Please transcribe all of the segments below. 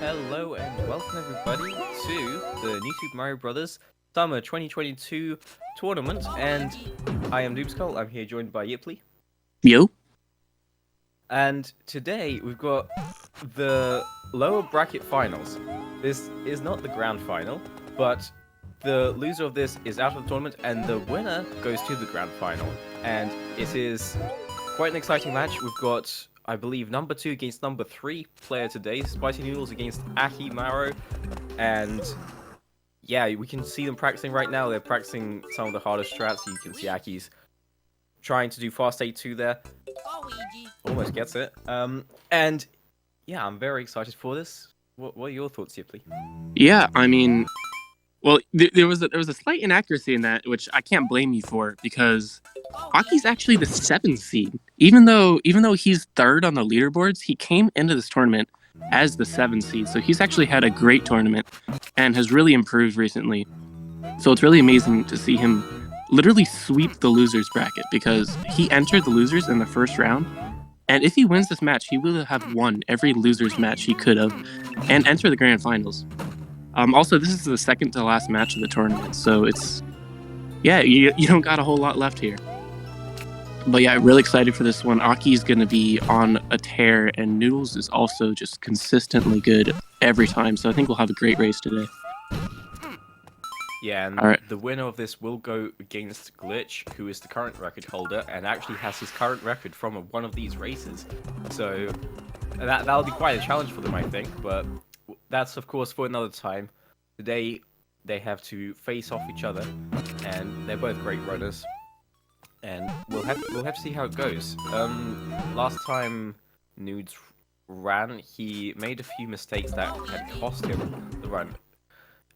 Hello and welcome everybody to the New Super Mario Bros. Summer 2022 tournament, and I am Noobskull. I'm here joined by Yipley. Yo. And today we've got the lower bracket finals. This is not the grand final, but the loser of this is out of the tournament, and the winner goes to the grand final. And it is quite an exciting match. We've got, I believe, number 2 against number 3 player today. Spicy Noodles against Akimaro. And yeah, we can see them practicing right now. They're practicing some of the hardest strats. You can see Aki's trying to do fast A2 there. Almost gets it. And yeah, I'm very excited for this. What are your thoughts, Yipley? Yeah, I mean, well, there was a slight inaccuracy in that, which I can't blame you for, because Aki's actually the 7th seed. Even though he's 3rd on the leaderboards, he came into this tournament as the 7th seed. So he's actually had a great tournament and has really improved recently. So it's really amazing to see him literally sweep the losers bracket, because he entered the losers in the first round. And if he wins this match, he will have won every losers match he could have and enter the grand finals. Also, this is the second to last match of the tournament, so it's, yeah, you don't got a whole lot left here. But yeah, I'm really excited for this one. Aki's going to be on a tear, and Noodles is also just consistently good every time, so I think we'll have a great race today. Yeah, and the winner of this will go against Glitch, who is the current record holder, and actually has his current record from one of these races. So that'll be quite a challenge for them, I think, but that's of course for another time. Today they have to face off each other, and they're both great runners, and we'll have to see how it goes. Last time Nudes ran, he made a few mistakes that had cost him the run,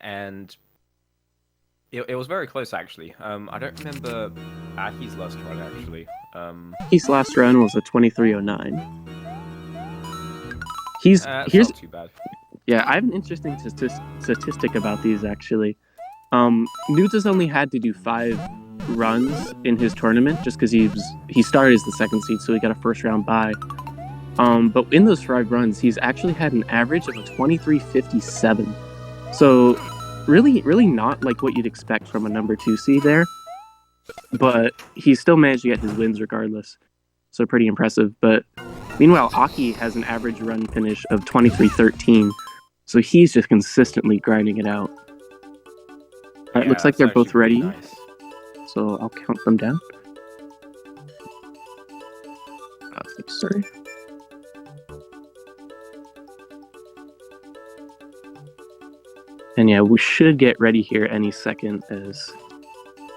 and it was very close, actually. I don't remember Aki's last run, actually. Aki's last run was a 23:09. Here's not too bad. Yeah, I have an interesting statistic about these, actually. Nudes has only had to do 5 runs in his tournament, just because he started as the 2nd seed, so he got a first round bye. But in those 5 runs, he's actually had an average of a 23:57. So really not like what you'd expect from a number 2 seed there, but he still managed to get his wins regardless, so pretty impressive. But meanwhile, Aki has an average run finish of 23:13, so he's just consistently grinding it out. It looks like they're both ready, nice. So I'll count them down. Sorry. And yeah, we should get ready here any second, as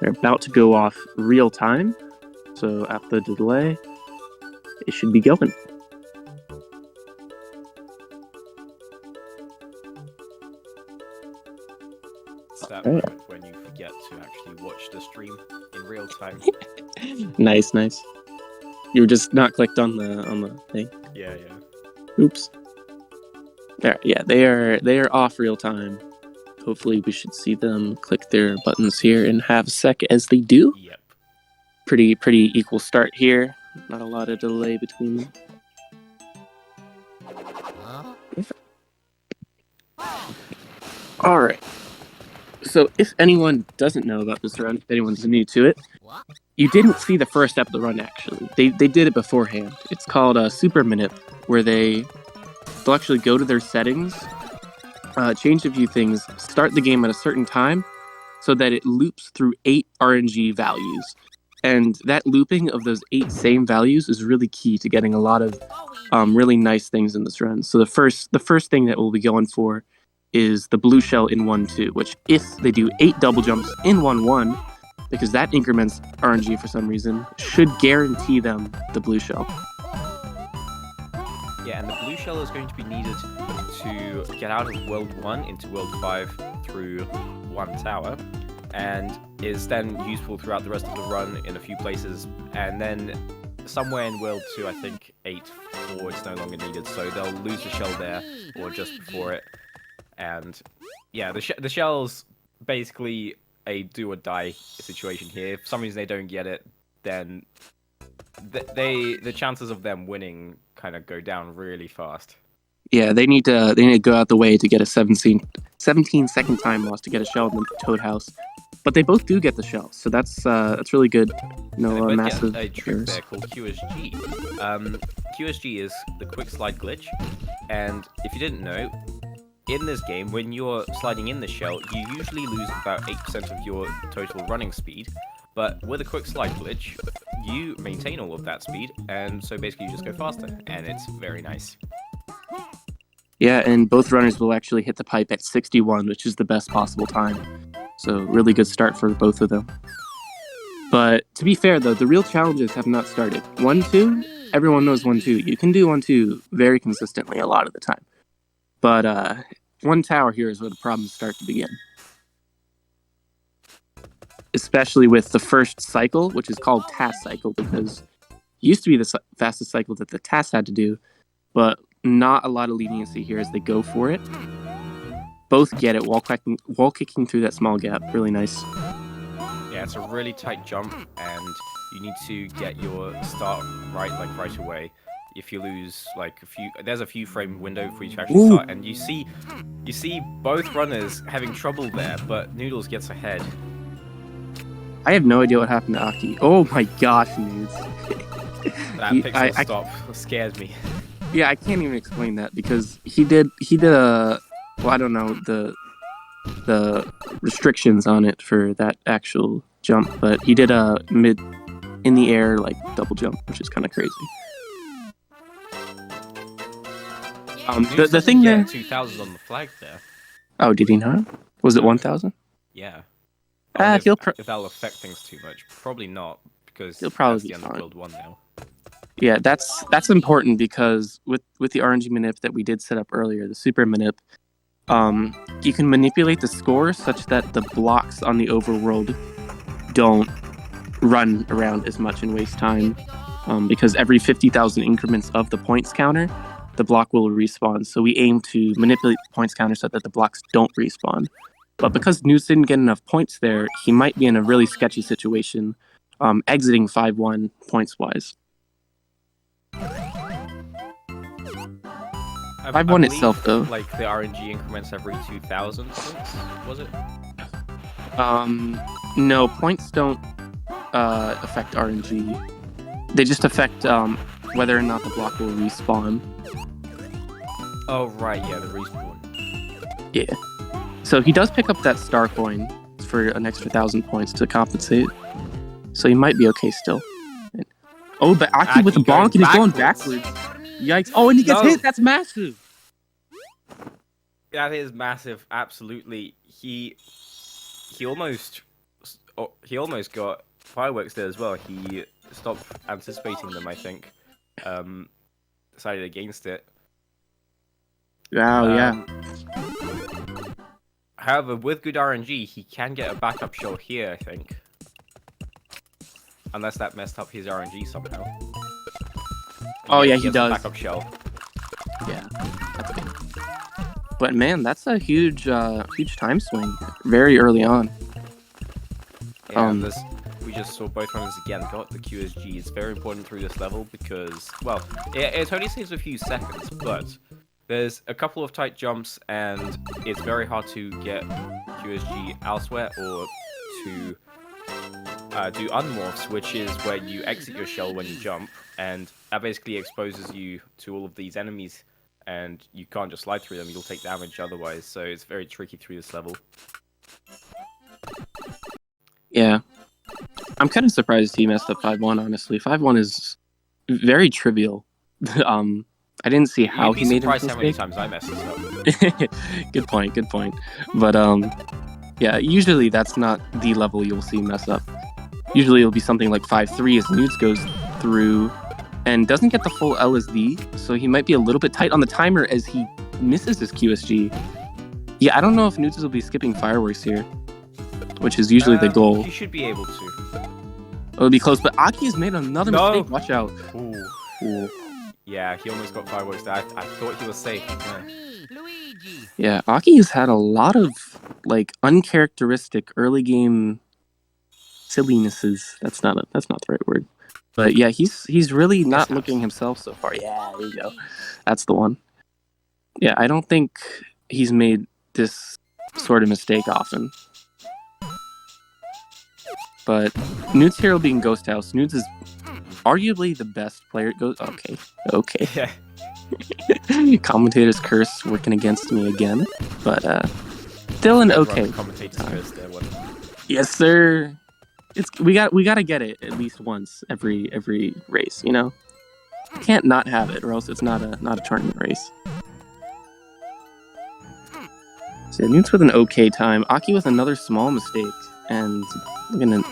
they're about to go off real time. So after the delay, it should be going. It's that moment when you forget to actually watch the stream in real time. Nice. You were just not clicked on the thing. Yeah. Oops. There, yeah, they are off real time. Hopefully we should see them click their buttons here in half a sec as they do. Yep. Pretty equal start here. Not a lot of delay between them. Alright. So if anyone doesn't know about this run, if anyone's new to it, you didn't see the first step of the run, actually. They did it beforehand. It's called a super manip, where they'll actually go to their settings, change a few things, start the game at a certain time, so that it loops through 8 RNG values. And that looping of those 8 same values is really key to getting a lot of really nice things in this run. So the first thing that we'll be going for is the blue shell in 1-2, which if they do 8 double jumps in 1-1, because that increments RNG for some reason, should guarantee them the blue shell. Yeah, and the blue shell is going to be needed to get out of World 1 into World 5 through 1 tower, and is then useful throughout the rest of the run in a few places, and then somewhere in World 2, I think 8-4, it's no longer needed, so they'll lose the shell there, or just before it. And yeah, the shell's basically a do or die situation here. If for some reason they don't get it, then the chances of them winning kind of go down really fast. Yeah, they need to go out the way to get a 17-second time loss to get a shell in the Toad House. But they both do get the shell, so that's really good. They both Massive get a trick errors. there called QSG. QSG is the quick slide glitch, and if you didn't know, in this game, when you're sliding in the shell, you usually lose about 8% of your total running speed. But with a quick slide glitch, you maintain all of that speed, and so basically you just go faster, and it's very nice. Yeah, and both runners will actually hit the pipe at 61, which is the best possible time. So really good start for both of them. But to be fair, though, the real challenges have not started. 1-2, everyone knows 1-2. You can do 1-2 very consistently a lot of the time. But one tower here is where the problems start to begin. Especially with the first cycle, which is called task cycle, because it used to be the fastest cycle that the task had to do, but not a lot of leniency here as they go for it. Both get it, wall kicking through that small gap. Really nice. Yeah, it's a really tight jump, and you need to get your start right away. If you lose there's a few frame window for you to actually start, and you see both runners having trouble there, but Noodles gets ahead. I have no idea what happened to Aki. Oh my gosh, Nudes. That pixel stop scares me. Yeah, I can't even explain that because he did a, well, I don't know the restrictions on it for that actual jump, but he did a mid in the air double jump, which is kind of crazy. The thing there, 2,000 on the flag there. Oh, did he not? Was it 1,000? Yeah. If that'll affect things too much. Probably not, because he'll probably that's the end of fine. build 1 now. Yeah, that's important because with the RNG manip that we did set up earlier, the super manip, you can manipulate the score such that the blocks on the overworld don't run around as much and waste time, because every 50,000 increments of the points counter, the block will respawn. So we aim to manipulate the points counter so that the blocks don't respawn. But because News didn't get enough points there, he might be in a really sketchy situation, exiting 5-1 points-wise. 5-1 itself, though. Like the RNG increments every 2,000 points, was it? No, points don't affect RNG. They just affect whether or not the block will respawn. Oh right, yeah, the respawn. Yeah. So he does pick up that star coin for an extra 1,000 points to compensate. So he might be okay still. Oh, but Aki with a bonk and he's going backwards. Yikes. Oh, and he gets hit. That's massive. That is massive. Absolutely. He almost got fireworks there as well. He stopped anticipating them, I think. Decided against it. Wow, yeah. However, with good RNG, he can get a backup shell here, I think. Unless that messed up his RNG somehow. Oh yeah, he does. Backup shell. Yeah, that's good. But man, that's a huge time swing very early on. Yeah, we just saw both runners again got the QSG. It's very important through this level because, well, it only saves a few seconds, but there's a couple of tight jumps and it's very hard to get QSG elsewhere or to do unmorphs, which is where you exit your shell when you jump, and that basically exposes you to all of these enemies, and you can't just slide through them, you'll take damage otherwise, so it's very tricky through this level. Yeah. I'm kind of surprised he messed up 5-1, honestly. 5-1 is very trivial. I didn't see how he made a mistake. You'd be surprised how many times I messed this up. Good point. But, yeah, usually that's not the level you'll see mess up. Usually it'll be something like 5-3 as Nudes goes through and doesn't get the full LSD, so he might be a little bit tight on the timer as he misses his QSG. Yeah, I don't know if Nudes will be skipping fireworks here, which is usually the goal. He should be able to. It'll be close, but Aki has made another mistake. Watch out. Ooh. Yeah, he almost got fireworks there. I thought he was safe. Yeah, Aki has had a lot of uncharacteristic early game sillinesses. That's not the right word. But yeah, he's really not looking himself so far. Yeah, there you go. That's the one. Yeah, I don't think he's made this sort of mistake often. But Newt's here will be in Ghost House. Newt is arguably the best player at Ghost. Okay. Yeah. Commentator's curse working against me again, but still an okay. Commentator's curse there, one. Yes, sir. We got to get it at least once every race. You know, can't not have it, or else it's not a tournament race. So Newt's with an okay time. Aki with another small mistake, and looking at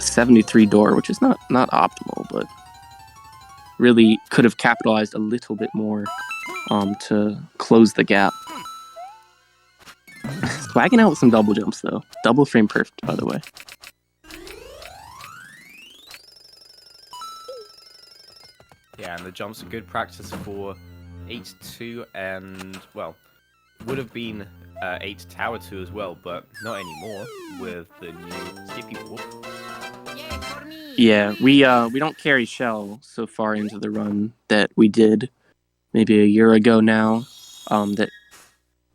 73 door, which is not optimal, but really could have capitalized a little bit more to close the gap. Swagging out with some double jumps though. Double frame perfect, by the way. Yeah, and the jumps are good practice for 8-2 and, well, would have been 8 Tower 2 as well, but not anymore with the new Skippy Warp. Yeah, we don't carry Shell so far into the run that we did maybe a year ago now, that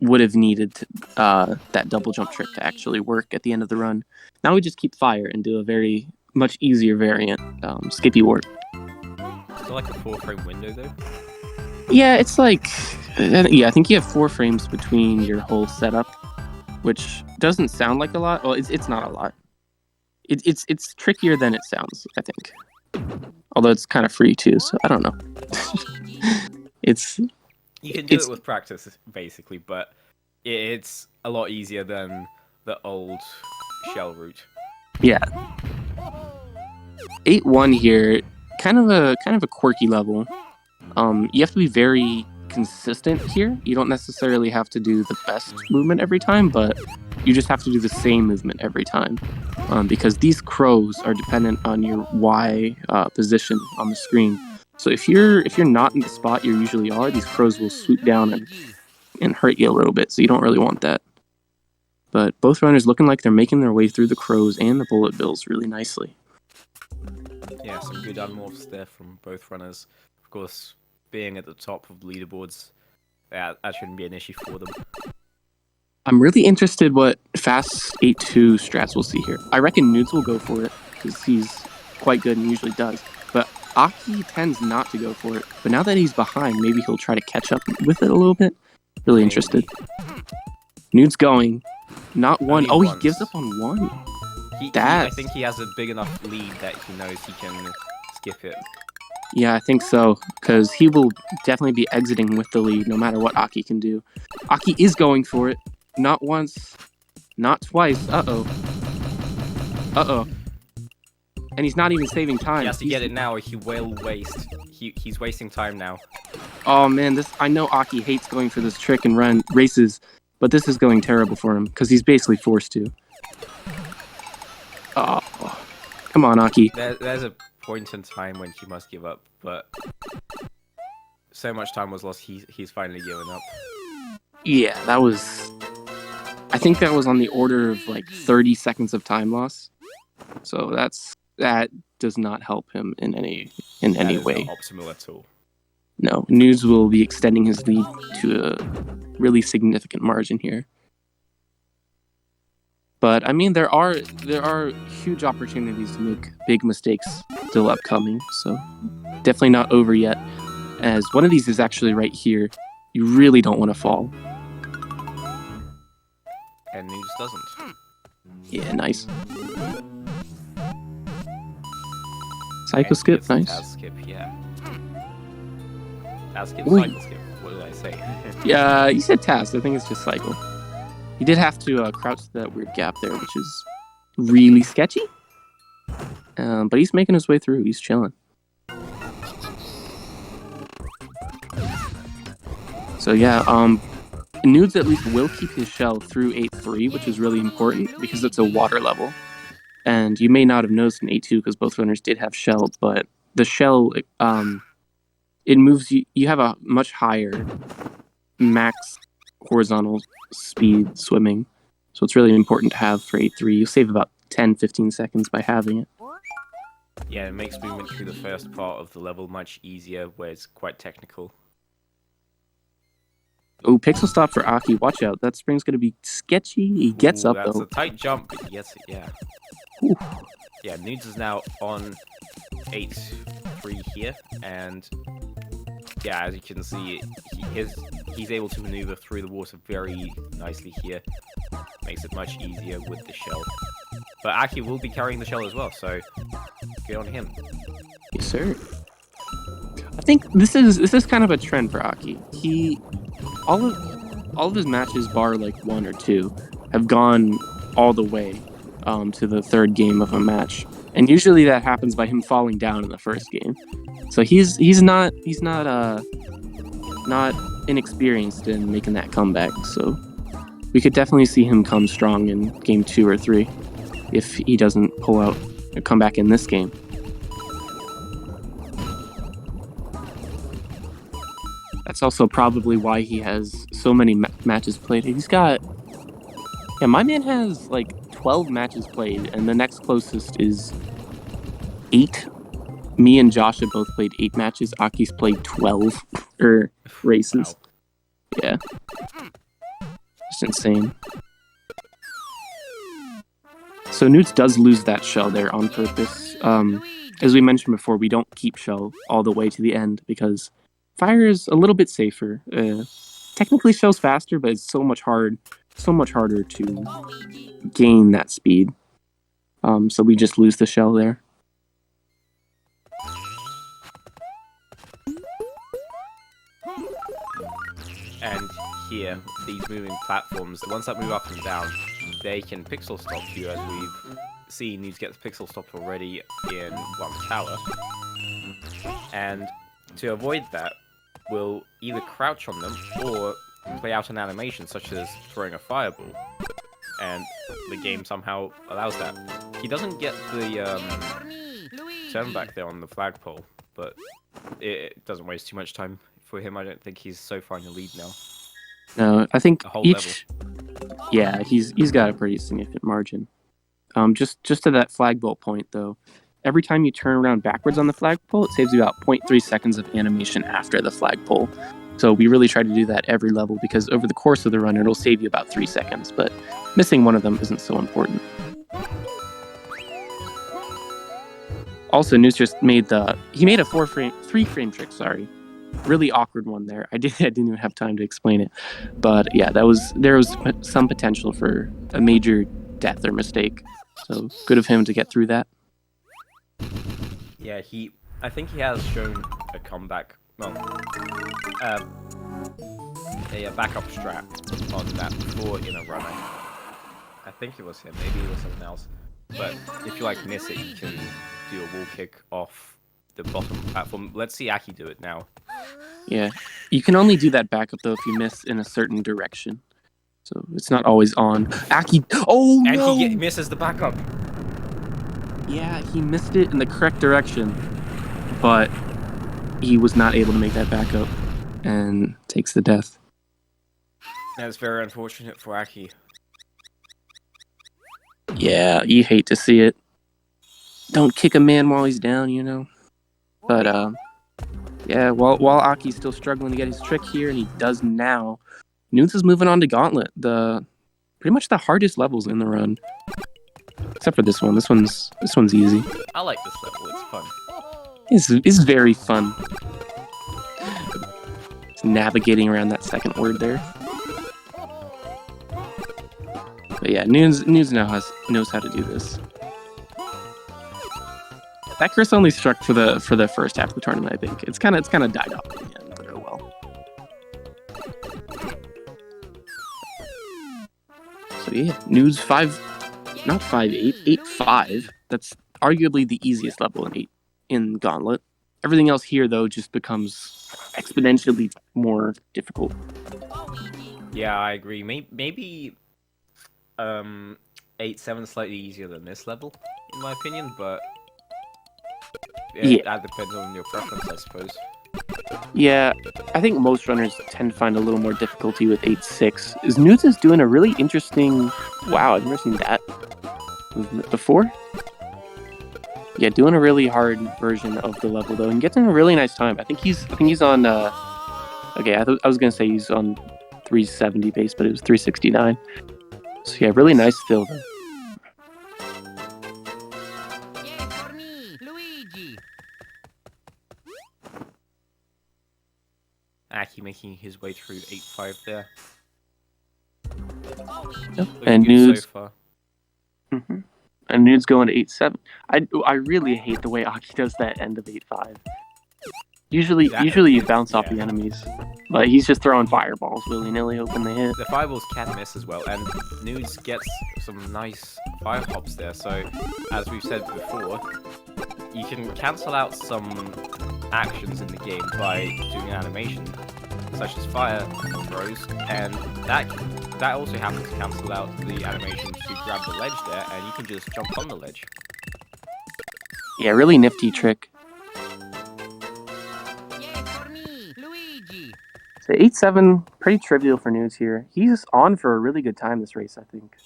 would have needed that double jump trick to actually work at the end of the run. Now we just keep Fire and do a very much easier variant, Skippy Warp. Is it like a 4-frame window though? Yeah, it's like, I think you have 4 frames between your whole setup, which doesn't sound like a lot. Well, it's not a lot. It's trickier than it sounds, I think. Although it's kind of free too, so I don't know. You can do it with practice, basically, but it's a lot easier than the old shell route. Yeah. 8-1 here, kind of a quirky level. You have to be very consistent here. You don't necessarily have to do the best movement every time, but you just have to do the same movement every time, because these crows are dependent on your Y position on the screen. So if you're not in the spot you usually are, these crows will swoop down and hurt you a little bit. So you don't really want that. But both runners looking like they're making their way through the crows and the bullet bills really nicely. Yeah, some good unmorphs there from both runners. Of course, being at the top of the leaderboards, that shouldn't be an issue for them. I'm really interested what fast 8-2 strats we'll see here. I reckon Nudes will go for it, because he's quite good and usually does. But Aki tends not to go for it. But now that he's behind, maybe he'll try to catch up with it a little bit. Really interested. Nudes going. Not one. Oh, he gives up on one. I think he has a big enough lead that he knows he can skip it. Yeah, I think so, because he will definitely be exiting with the lead no matter what Aki can do. Aki is going for it. Not once, not twice. Uh-oh. And he's not even saving time. He has to get it now or he will waste. He's wasting time now. Oh man, I know Aki hates going for this trick and run races, but this is going terrible for him, because he's basically forced to. Oh, come on, Aki. There's a point in time when he must give up, but so much time was lost, he's finally given up. Yeah, I think that was on the order of like 30 seconds of time loss. So that does not help him in any way. Not optimal at all. No, Nudes will be extending his lead to a really significant margin here. But I mean, there are huge opportunities to make big mistakes still upcoming. So definitely not over yet. As one of these is actually right here, you really don't want to fall. And Nudes doesn't. Yeah, nice. Psycho skip, nice. Taz skip, yeah. Taz skip, Wait. cycle skip. What did I say? Yeah, you said Taz. I think it's just cycle. He did have to crouch to that weird gap there, which is really sketchy. But he's making his way through. He's chilling. So yeah, Nudes at least will keep his shell through 8-3, which is really important because it's a water level. And you may not have noticed in 8-2 because both runners did have shell, but the shell, it moves you. You have a much higher max horizontal speed swimming, so it's really important to have for 8-3. You save about 10-15 seconds by having it. Yeah, it makes movement through the first part of the level much easier, where it's quite technical. Oh, pixel stop for Aki. Watch out. That spring's going to be sketchy. He gets up, that's though. a tight jump, but yes, yeah. Ooh. Yeah, Nudes is now on 8-3 here, and yeah, as you can see, he's able to maneuver through the water very nicely here. Makes it much easier with the shell. But Aki will be carrying the shell as well, so good on him. Yes, sir. I think this is kind of a trend for Aki. All of his matches, bar like 1 or 2, have gone all the way to the third game of a match, and usually that happens by him falling down in the first game. So he's not inexperienced in making that comeback. So we could definitely see him come strong in game 2 or 3 if he doesn't pull out a comeback in this game. That's also probably why he has so many matches played. My man has like 12 matches played, and the next closest is 8. Me and Josh have both played 8 matches. Aki's played 12 races. Wow. Yeah. Just insane. So Newts does lose that shell there on purpose. As we mentioned before, we don't keep shell all the way to the end because fire is a little bit safer. Technically, shell's faster, but it's so much harder to gain that speed. So we just lose the shell there. And here, these moving platforms, the ones that move up and down, they can pixel stop you, as we've seen. Need to get the pixel stopped already in one tower. And to avoid that, we'll either crouch on them or play out an animation, such as throwing a fireball. And the game somehow allows that. He doesn't get the turn back there on the flagpole, but it doesn't waste too much time for him. I don't think he's so far in the lead now. No, I think a whole level. Yeah, he's got a pretty significant margin. Just to that flagpole point though, every time you turn around backwards on the flagpole, it saves you about 0.3 seconds of animation after the flagpole. So we really try to do that every level because over the course of the run, it'll save you about 3 seconds, but missing one of them isn't so important. Also, News just made a 3-frame trick, sorry. Really awkward one there. I didn't even have time to explain it. But yeah, there was some potential for a major death or mistake. So good of him to get through that. Yeah, I think he has shown a comeback. Well, a backup strat on that before in a run. I think it was him. Maybe it was someone else. But if you miss it, you can do a wall kick off the bottom platform. Let's see Aki do it now. Yeah, you can only do that backup though if you miss in a certain direction. So it's not always on. Aki, oh no! And he misses the backup. Yeah, he missed it in the correct direction, but he was not able to make that backup and takes the death. That's very unfortunate for Aki. Yeah, you hate to see it. Don't kick a man while he's down, you know. But yeah, while Aki's still struggling to get his trick here, and he does now, Nunes is moving on to Gauntlet, pretty much the hardest levels in the run. Except for this one. This one's easy. I like this level. It's fun. It's very fun. It's navigating around that second word there. But yeah, Nunes knows how to do this. That curse only struck for the first half of the tournament, I think. It's kind of died off at the end, but oh well. So yeah, Nudes 8-5. That's arguably the easiest level in Gauntlet. Everything else here though just becomes exponentially more difficult. Yeah, I agree. Maybe 8-7 slightly easier than this level, in my opinion, but that depends on your preference, I suppose. Yeah, I think most runners tend to find a little more difficulty with 8-6. Nudes is doing a really interesting... Wow, I've never seen that movement before. Yeah, doing a really hard version of the level though, and getting a really nice time. I think he's on. Okay, I was gonna say he's on 370 base, but it was 369. So yeah, really nice fill though. Yay for me, Luigi! Aki making his way through 8-5 there. Yep. Looking And good Nudes. so far. And Nudes going to 8-7. I really hate the way Aki does that end of 8-5. Usually you bounce off the enemies. But he's just throwing fireballs willy-nilly hoping they hit. The fireballs can miss as well, and Nudes gets some nice fire hops there, so as we've said before, you can cancel out some actions in the game by doing an animation, such as fire throws, and that also happens to cancel out the animation to grab the ledge there, and you can just jump on the ledge. Yeah, really nifty trick. Yay for me, Luigi! So 8-7, pretty trivial for Nudes here. He's on for a really good time this race, I think.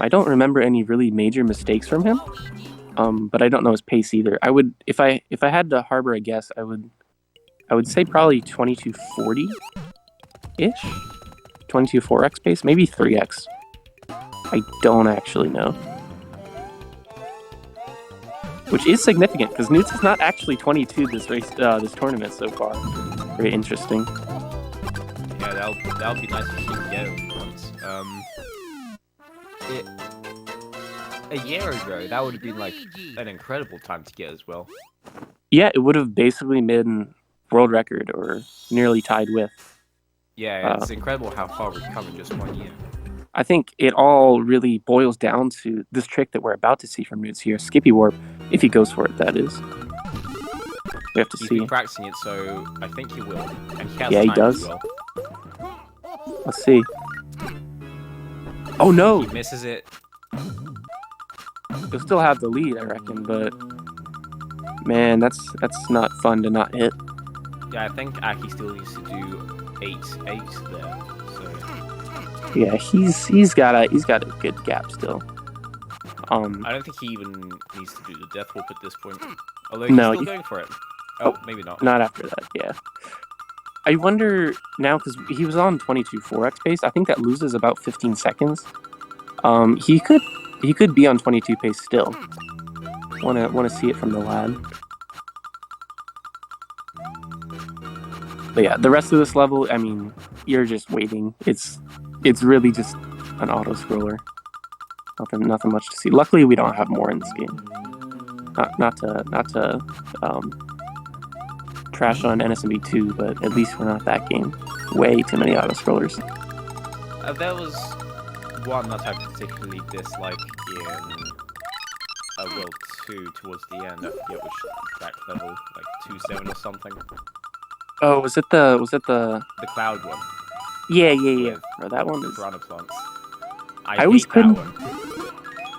I don't remember any really major mistakes from him, but I don't know his pace either. I would, if I had to harbor a guess, I would say probably 2240-ish, 22.4x pace, maybe 3x. I don't actually know. Which is significant because Nudes is not actually 22 this race, this tournament so far. Very interesting. Yeah, that'll be nice if you can get it once. A year ago, that would have been like an incredible time to get as well. Yeah, it would have basically been world record or nearly tied with. Yeah, it's incredible how far we've come in just 1 year. I think it all really boils down to this trick that we're about to see from Nudes here, Skippy Warp, if he goes for it, that is. We have to He's see. been practicing it, so I think he will. And he has Yeah, he time does. as well. Let's see. Oh no! He misses it. He'll still have the lead, I reckon, but man, that's not fun to not hit. Yeah, I think Aki still needs to do 8-8 there. So Yeah, he's got a good gap still. I don't think he even needs to do the death warp at this point. Although he's No, still going for it. Oh, maybe not. Not after that, yeah. I wonder now, because he was on 22.4x pace, I think that loses about 15 seconds. He could be on 22 pace still. Wanna see it from the lab. But yeah, the rest of this level, I mean, you're just waiting. It's really just an auto scroller. Nothing much to see. Luckily, we don't have more in this game. Not to trash on NSMB 2, but at least we're not that game. Way too many auto scrollers. There was one that I particularly dislike in World 2 towards the end. I forget which track level, like 2-7 or something. Oh, was it the The cloud one. Yeah. With Or that one is. piranha plants. I always hate couldn't- that one.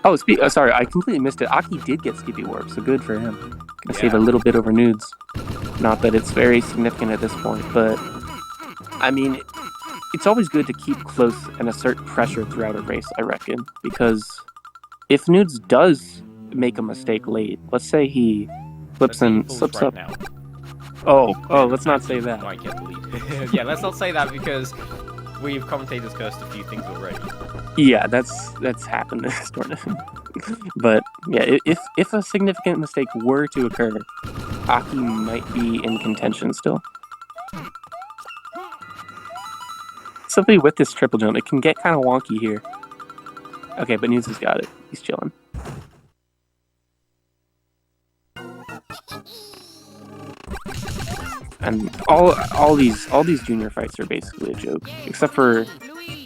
Oh, sorry, I completely missed it. Aki did get Skippy Warp, so good for him. Gonna save a Yeah. little bit over Nudes. Not that it's very significant at this point, but I mean, it's always good to keep close and assert pressure throughout a race, I reckon, because if Nudes does make a mistake late, let's say he Let's say he falls slips right up. now. Oh, let's not say that. Might get the lead. Yeah, let's not say that because we've commentators cursed a few things already. Yeah, that's happened in this tournament. But yeah, if a significant mistake were to occur, Aki might be in contention still. Something with this triple jump, it can get kind of wonky here. Okay, but Nudes has got it. He's chilling. And all these junior fights are basically a joke, except for,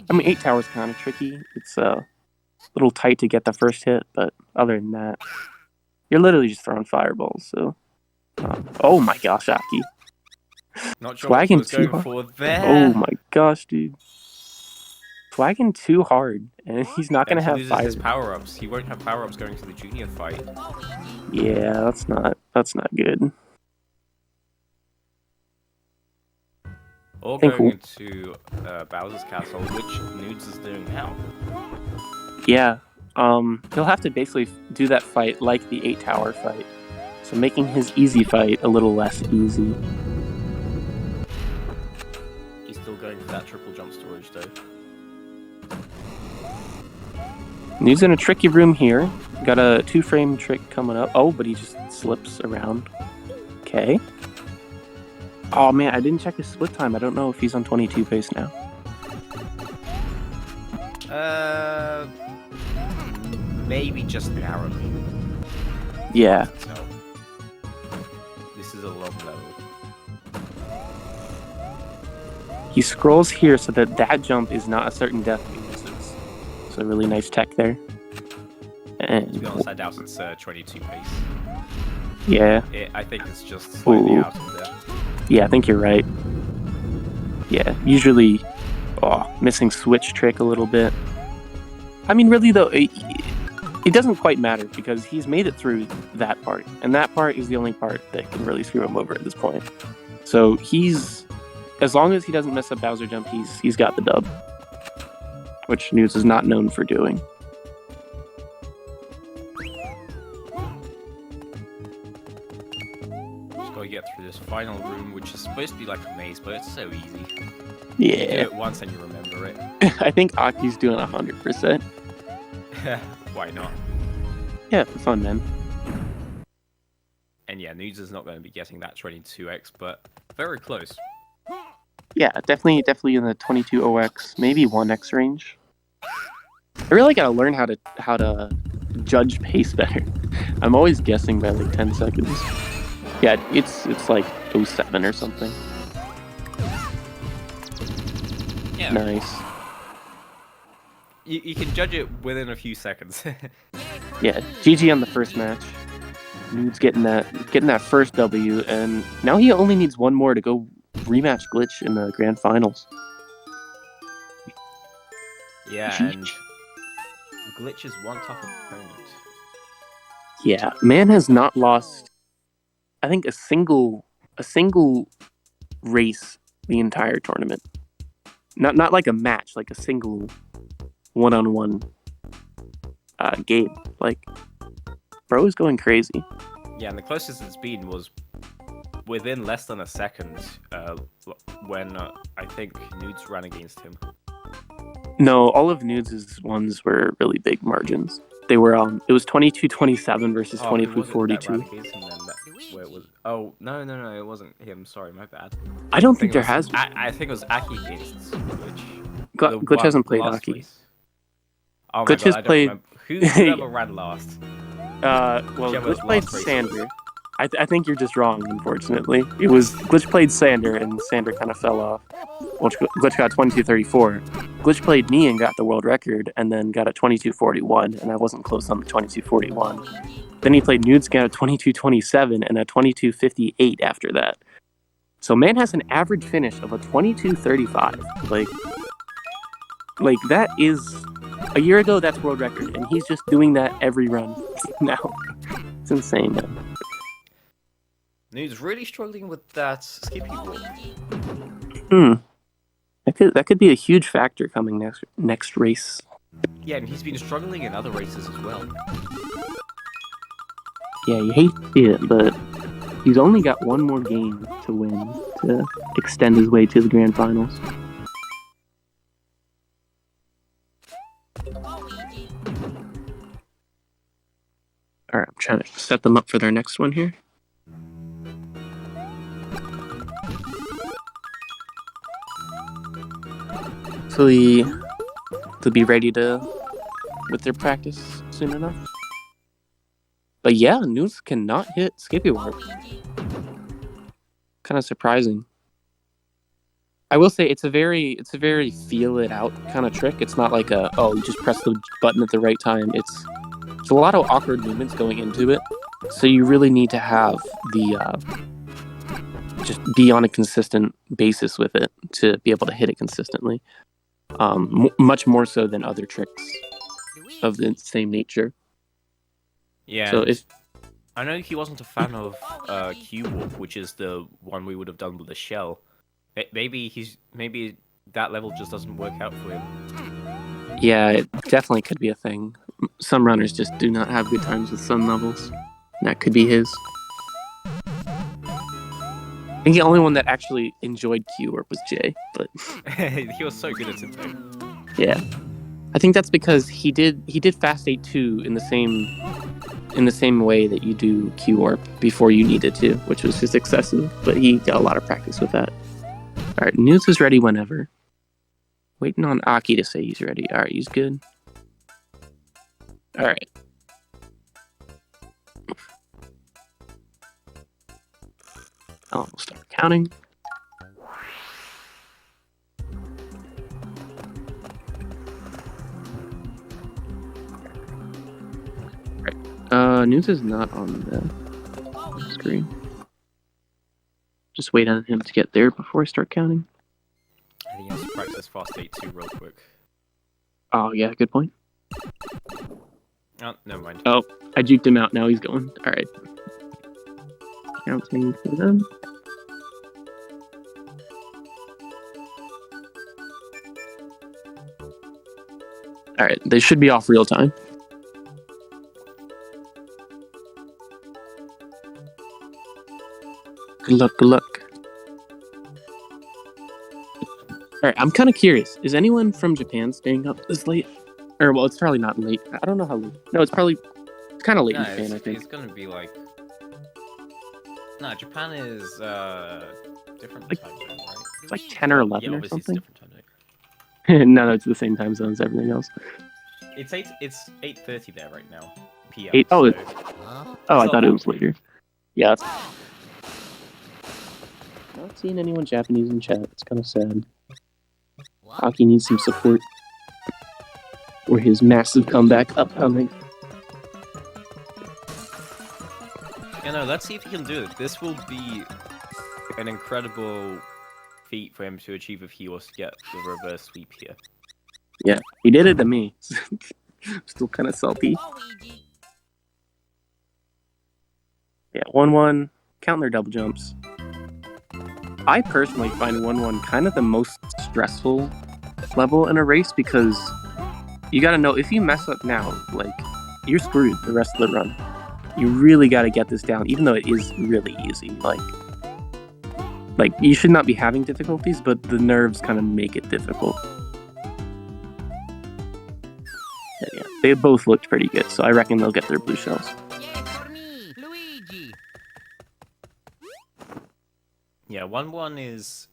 I mean, 8 Tower's kind of tricky. It's a little tight to get the first hit, but other than that, you're literally just throwing fireballs. So, oh my gosh, Aki! Not sure what he Swagging was too going for there. Oh my gosh, dude! Swagging too hard, and he's not gonna And have he loses fire. his power-ups. He won't have power-ups going to the junior fight. Yeah, that's not good. Or think going into Bowser's Castle, which Nudes is doing now. Yeah, he'll have to basically do that fight like the 8 Tower fight, so making his easy fight a little less easy. He's still going for that triple jump storage though. He's in a tricky room here. Got a 2-frame trick coming up. Oh, but he just slips around. Okay. Oh man, I didn't check his split time. I don't know if he's on 22 pace now. Maybe just narrowly. Yeah. So, this is a long level. He scrolls here so that that jump is not a certain depth he misses. So really nice tech there. And To be honest, I doubt it's 22 pace. yeah. I think it's just slightly Ooh. out of there. Yeah, I think you're right. Yeah, usually, missing switch trick a little bit. I mean, really though, it doesn't quite matter because he's made it through that part, and that part is the only part that can really screw him over at this point. So as long as he doesn't mess up Bowser jump, he's got the dub, which Noodles is not known for doing. Just gotta get through this final room, which is supposed to be like a maze, but it's so easy. Yeah, You do it once and you remember it. I think Aki's doing 100%. Why not? Yeah, for fun, man. And yeah, Noodles is not going to be getting that 22x, but very close. Yeah, definitely in the 22OX, maybe 1x range. I really gotta learn how to judge pace better. I'm always guessing by like 10 seconds. Yeah, it's like 07 or something. Yeah. Nice. You can judge it within a few seconds. Yeah, GG on the first match. Noodles getting that first W, and now he only needs one more to go rematch Glitch in the grand finals. Yeah, Jeez. and Glitch is one tough opponent. Yeah, man has not lost, I think, a single race the entire tournament. Not like a match, like a single one-on-one game. Like, bro is going crazy. Yeah, and the closest it's been was within less than a second when I think Nudes ran against him. No, all of Nudes' ones were really big margins. They were it was 22-27 versus 22-42. Where it was? Oh, no, it wasn't him. Sorry, my bad. I don't think there has been. I think it was Aki against Glitch. Glitch hasn't played last Aki. race. Oh my Glitch God, has I don't played- remember. Whoever ran last? Well, Whichever Glitch played last race Sander. I think you're just wrong, unfortunately. It was Glitch played Sander, and Sander kind of fell off. Glitch got 22-34. Glitch played me and got the world record, and then got a 22-41, and I wasn't close on the 22-41. Then he played Nudes, got a 22-27, and a 22-58 after that. So man has an average finish of a 22-35. Like that is... A year ago, that's world record, and he's just doing that every run now. It's insane, man. Nudes really struggling with that skippy walk. That could be a huge factor coming next race. Yeah, and he's been struggling in other races as well. Yeah, you hate to see it, but he's only got one more game to win to extend his way to the grand finals. Alright, I'm trying to set them up for their next one here. So they'll be ready with their practice soon enough. But yeah, Noodles cannot hit Skippy Warp. Kind of surprising. I will say it's a very feel it out kind of trick. It's not like you just press the button at the right time. It's a lot of awkward movements going into it. So you really need to have just be on a consistent basis with it to be able to hit it consistently. Much more so than other tricks of the same nature. Yeah. So I know he wasn't a fan of Q-Warp, which is the one we would have done with the shell. Maybe that level just doesn't work out for him. Yeah, it definitely could be a thing. Some runners just do not have good times with some levels. That could be his. I think the only one that actually enjoyed Q-Warp was Jay, but He was so good at it though. yeah. I think that's because he did Fast 8-2 in the same way that you do Q-Warp before you needed to, which was just excessive, but he got a lot of practice with that. Alright, Newts is ready whenever. Waiting on Aki to say he's ready. Alright, he's good. Alright. We'll start counting. Right. News is not on the screen. Just wait on him to get there before I start counting. I think he has to practice Fast 8-2 real quick. Oh, yeah, good point. Oh, never mind. Oh, I juked him out. Now he's going. Alright. Counting for them. Alright, they should be off real time. Good luck, good luck. Alright, I'm kind of curious. Is anyone from Japan staying up this late? Or, well, it's probably not late. I don't know how late. No, it's kind of late in Japan, I think. It's gonna be like... Nah, Japan is, different Like- time zone, right? It's like 10 or 11 Yeah, or obviously something. it's different time zone. No, it's the same time zone as everything else. It's 8:30 there right now. PM. Eight- oh, so- Huh? Oh, I It's thought not it was long. later. Yeah. Not seeing anyone Japanese in chat. It's kind of sad. What? Aki needs some support for his massive comeback upcoming. Yeah, no, let's see if he can do it. This will be an incredible feat for him to achieve if he was to get the reverse sweep here. Yeah, he did it to me. Still kind of salty. Luigi. Yeah, 1-1, counting their double jumps. I personally find 1-1 kind of the most stressful level in a race because you gotta know if you mess up now, like, you're screwed the rest of the run. You really gotta get this down, even though it is really easy. Like you should not be having difficulties, but the nerves kind of make it difficult. And yeah, they both looked pretty good, so I reckon they'll get their blue shells. Yay for me, Luigi. Yeah, 1-1 is...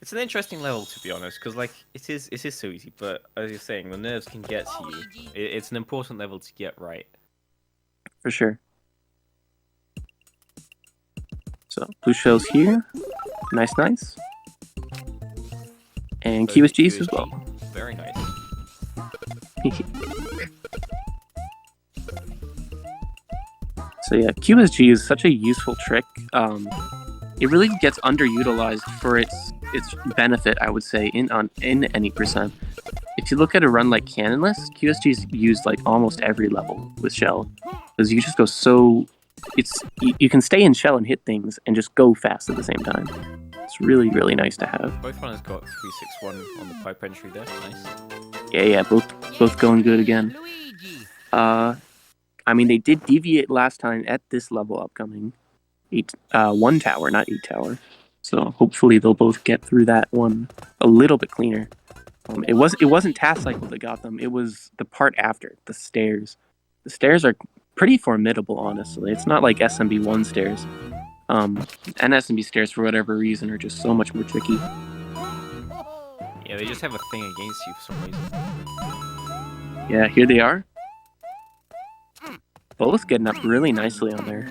It's an interesting level, to be honest, because, like, it is so easy, but as you're saying, the nerves can get to you. It's an important level to get right. For sure. So, blue shells here. Nice, nice. And So QSGs as well. Very nice. So yeah, QSG is such a useful trick. It really gets underutilized for its benefit, I would say, in any percent. If you look at a run like Cannonless, QSG is used like almost every level with Shell, because you just go so you can stay in Shell and hit things and just go fast at the same time. It's really, really nice to have. Both runners got 361 on the pipe entry there. Nice. Yeah, both going good again. Luigi. I mean, they did deviate last time at this level upcoming. 1 tower, not 8 tower. So hopefully they'll both get through that one a little bit cleaner. It wasn't Task Cycle that got them. It was the part after, the stairs. The stairs are pretty formidable, honestly. It's not like SMB1 stairs. NSMB stairs, for whatever reason, are just so much more tricky. Yeah, they just have a thing against you for some reason. Yeah, here they are. Both getting up really nicely on there.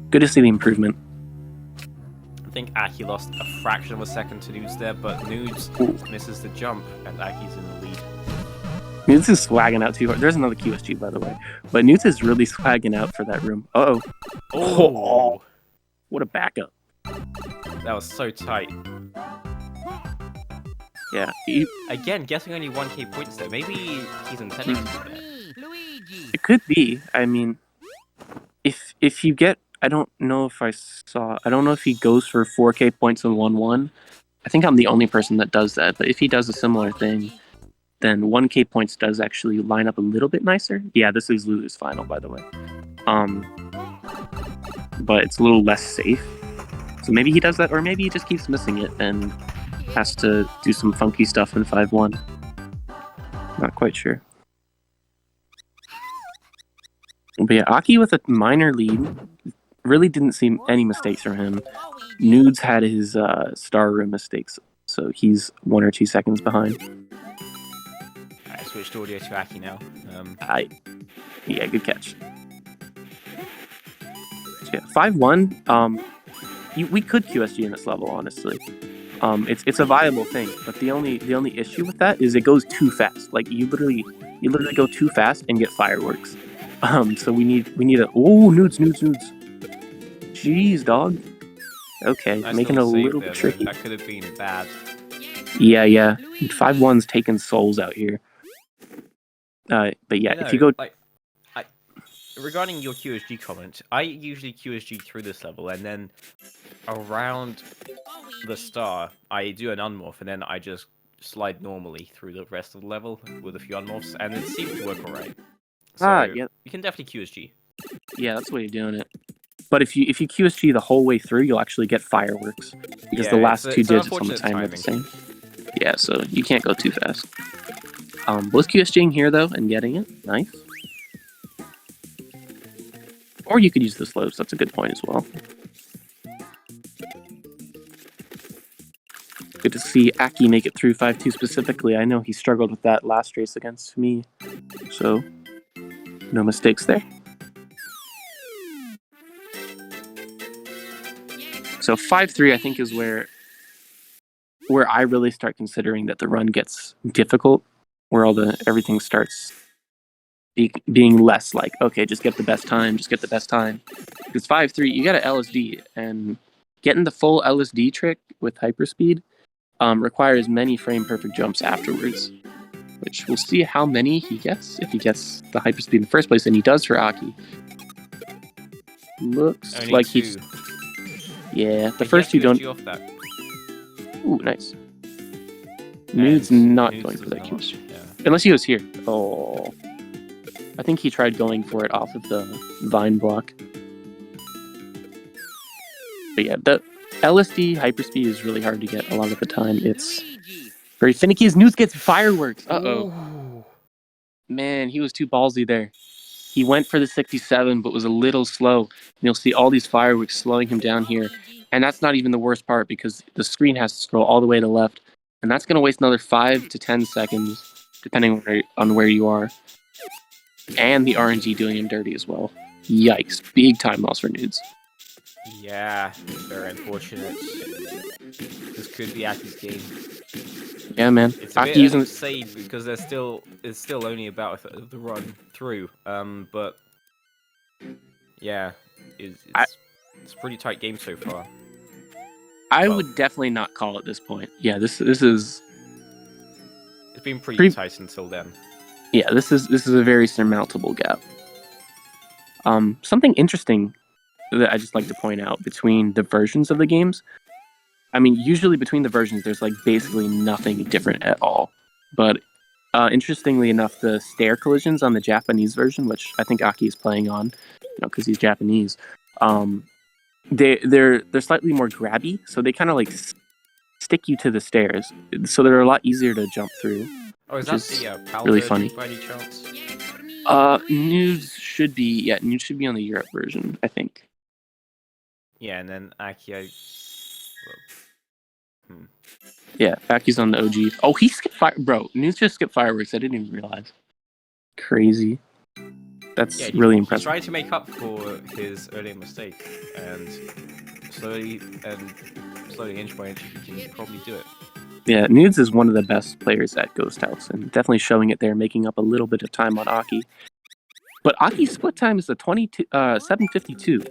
Good to see the improvement. I think Aki lost a fraction of a second to Nudes there, but Nudes Ooh. misses the jump, and Aki's in the lead. Newts is swagging out too hard. There's another QSG, by the way. But Newts is really swagging out for that room. Uh-oh. Oh, What a backup. that was so tight. Yeah, Again, getting only 1k points there. Maybe he's intending to do that. Me, Luigi. it could be. I mean, if you get... I don't know if he goes for 4k points in 1-1. I think I'm the only person that does that. But if he does a similar thing, then 1k points does actually line up a little bit nicer. Yeah, this is Lulu's final, by the way. But it's a little less safe. So maybe he does that, or maybe he just keeps missing it and has to do some funky stuff in 5-1. Not quite sure. But yeah, Aki with a minor lead. Really didn't see any mistakes from him. Nudes had his star room mistakes, so he's 1 or 2 seconds behind. I switched audio to Aki now. Yeah, good catch. So yeah, 5-1. We could QSG in this level, honestly. It's a viable thing, but the only issue with that is it goes too fast. Like you literally go too fast and get fireworks. So we need a nudes. Jeez, dog. Okay, Nice making it a little there, bit tricky. That could have been bad. Yeah. 5-1's taking souls out here. But yeah, if you go... Regarding your QSG comment, I usually QSG through this level, and then around the star, I do an unmorph, and then I just slide normally through the rest of the level with a few unmorphs, and it seems to work alright. So, yeah. You can definitely QSG. Yeah, that's the way you're doing it. But if you QSG the whole way through, you'll actually get fireworks because the last 2 digits on the timer are the same. Yeah, so you can't go too fast. Was QSGing here though and getting it, nice. Or you could use the slopes. That's a good point as well. Good to see Aki make it through 5-2 specifically. I know he struggled with that last race against me, so no mistakes there. So 5-3, I think, is where I really start considering that the run gets difficult, where everything starts being less like, okay, just get the best time. Because 5-3, you got an LSD, and getting the full LSD trick with hyperspeed requires many frame-perfect jumps afterwards, which we'll see how many he gets, if he gets the hyperspeed in the first place, and he does for Aki. Looks Only like 2. he's... Yeah, the first 2 don't... Off that. Ooh, nice. Nude's not going for that QSG. Yeah. Unless he was here. Oh. I think he tried going for it off of the vine block. But yeah, the LSD hyperspeed is really hard to get a lot of the time. It's very finicky as Nudes gets fireworks. Uh-oh. Man, he was too ballsy there. He went for the 67, but was a little slow. And you'll see all these fireworks slowing him down here. And that's not even the worst part, because the screen has to scroll all the way to the left. And that's going to waste another 5 to 10 seconds, depending on where you are. And the RNG doing him dirty as well. Yikes. Big time loss for Nudes. Yeah, very unfortunate. This could be Aki's game. Yeah, man. It's a Aki bit unsafe because it's still only about the run through. But yeah, it's a pretty tight game so far. I would definitely not call at this point. Yeah, this is. It's been pretty tight until then. Yeah, this is a very surmountable gap. Something interesting that I just like to point out between the versions of the games. I mean, usually between the versions, there's like basically nothing different at all. But interestingly enough, the stair collisions on the Japanese version, which I think Aki is playing on, because he's Japanese, they're slightly more grabby, so they kind of like stick you to the stairs, so they're a lot easier to jump through. Oh, is that the PAL really version funny by any chance? Nudes should be on the Europe version, I think. Yeah, and then Aki. Yeah, Aki's on the OG. Oh, he skipped fire, bro. Nudes just skipped fireworks. I didn't even realize. Crazy. That's really impressive. He's trying to make up for his earlier mistake, and slowly inch by inch, he can probably do it. Yeah, Nudes is one of the best players at Ghost House, and definitely showing it there, making up a little bit of time on Aki. But Aki's split time is a 7:52.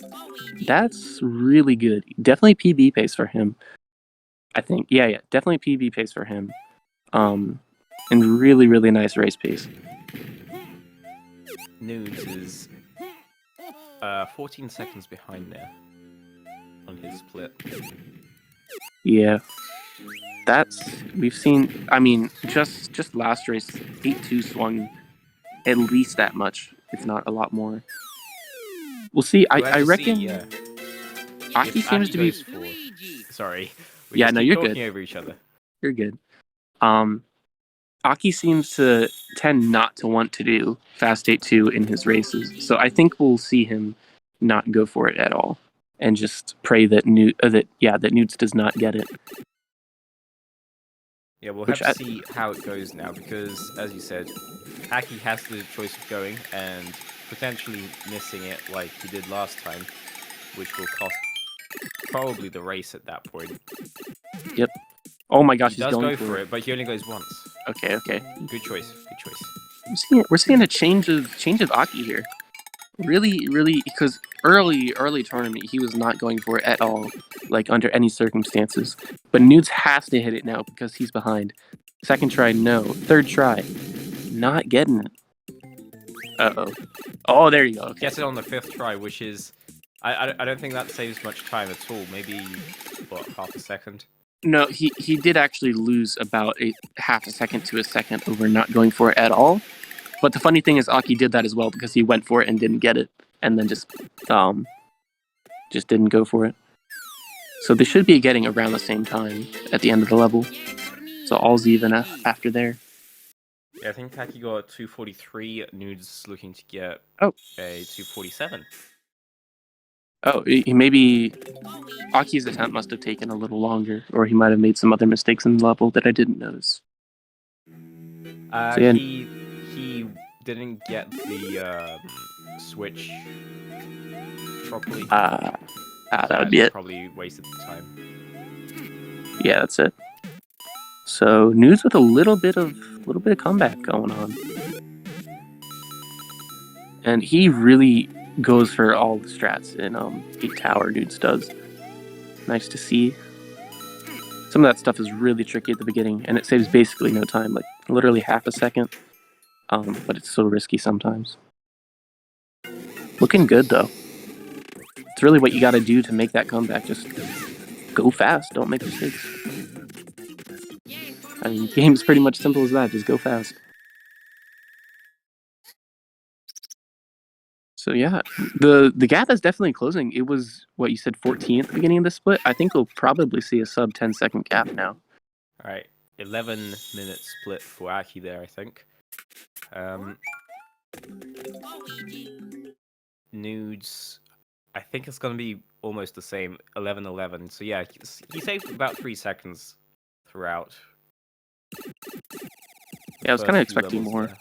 That's really good. Definitely PB pace for him, I think. Yeah, definitely PB pace for him. And really, really nice race pace. Nudes is 14 seconds behind there on his split. Yeah. We've seen, I mean, just last race, 8-2 swung at least that much, if not a lot more. We'll see. I reckon Aki seems to be... Sorry. We Yeah, just no, keep you're talking good. over each other. You're good. Aki seems to tend not to want to do Fast 8-2 in his races, so I think we'll see him not go for it at all, and just pray that Newts does not get it. Yeah, we'll Which have to see how it goes now, because, as you said, Aki has the choice of going and potentially missing it like he did last time, which will cost probably the race at that point. Yep. Oh my gosh, He he's does going go for it, but he only goes once. Okay. Good choice. Good choice. We're seeing a change of Aki here. Really, because early tournament he was not going for it at all, like under any circumstances. But Newts has to hit it now because he's behind. Second try, no. Third try, not getting it. Uh-oh. Oh, there you go. Okay. Gets it on the 5th try, which is... I don't think that saves much time at all. Maybe, what, half a second? No, he did actually lose about half a second to a second over not going for it at all. But the funny thing is Aki did that as well because he went for it and didn't get it, and then just didn't go for it. So they should be getting around the same time at the end of the level. So all's even after there. Yeah, I think Taki got 243. Nude's looking to get a 247. Oh, maybe Aki's attempt must have taken a little longer, or he might have made some other mistakes in the level that I didn't notice. He didn't get the switch properly. That would be it. Probably wasted the time. Yeah, that's it. So Nudes with a little bit of comeback going on, and he really goes for all the strats in 8 Tower. Nudes does. Nice to see. Some of that stuff is really tricky at the beginning, and it saves basically no time, like literally half a second. But it's so risky sometimes. Looking good though. It's really what you got to do to make that comeback. Just go fast. Don't make mistakes. I mean, game's pretty much simple as that. Just go fast. So yeah, the gap is definitely closing. It was, what you said, 14 at the beginning of the split. I think we'll probably see a sub 10-second gap now. All right, 11-minute split for Aki there, I think. Nudes, I think it's going to be almost the same, 11-11. So yeah, he saved about 3 seconds throughout. Yeah, I was kind of expecting more. There.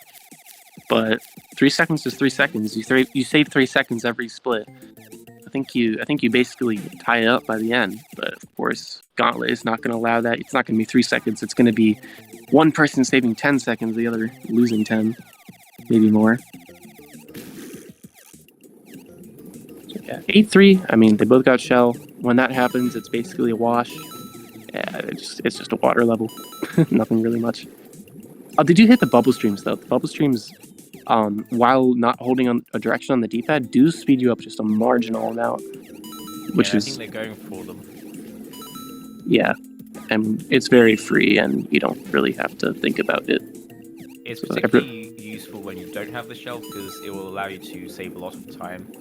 But 3 seconds is 3 seconds. You save 3 seconds every split. I think you basically tie it up by the end. But of course, Gauntlet is not going to allow that. It's not going to be 3 seconds. It's going to be one person saving 10 seconds, the other losing 10, maybe more. So yeah, 8-3. I mean, they both got shell. When that happens, it's basically a wash. Yeah, it's just a water level. Nothing really much. Oh, did you hit the bubble streams though? The bubble streams, while not holding on a direction on the D-pad, do speed you up just a marginal amount, which is. I think they're going for them. Yeah, and it's very free, and you don't really have to think about it. It's particularly useful when you don't have the shell because it will allow you to save a lot of time,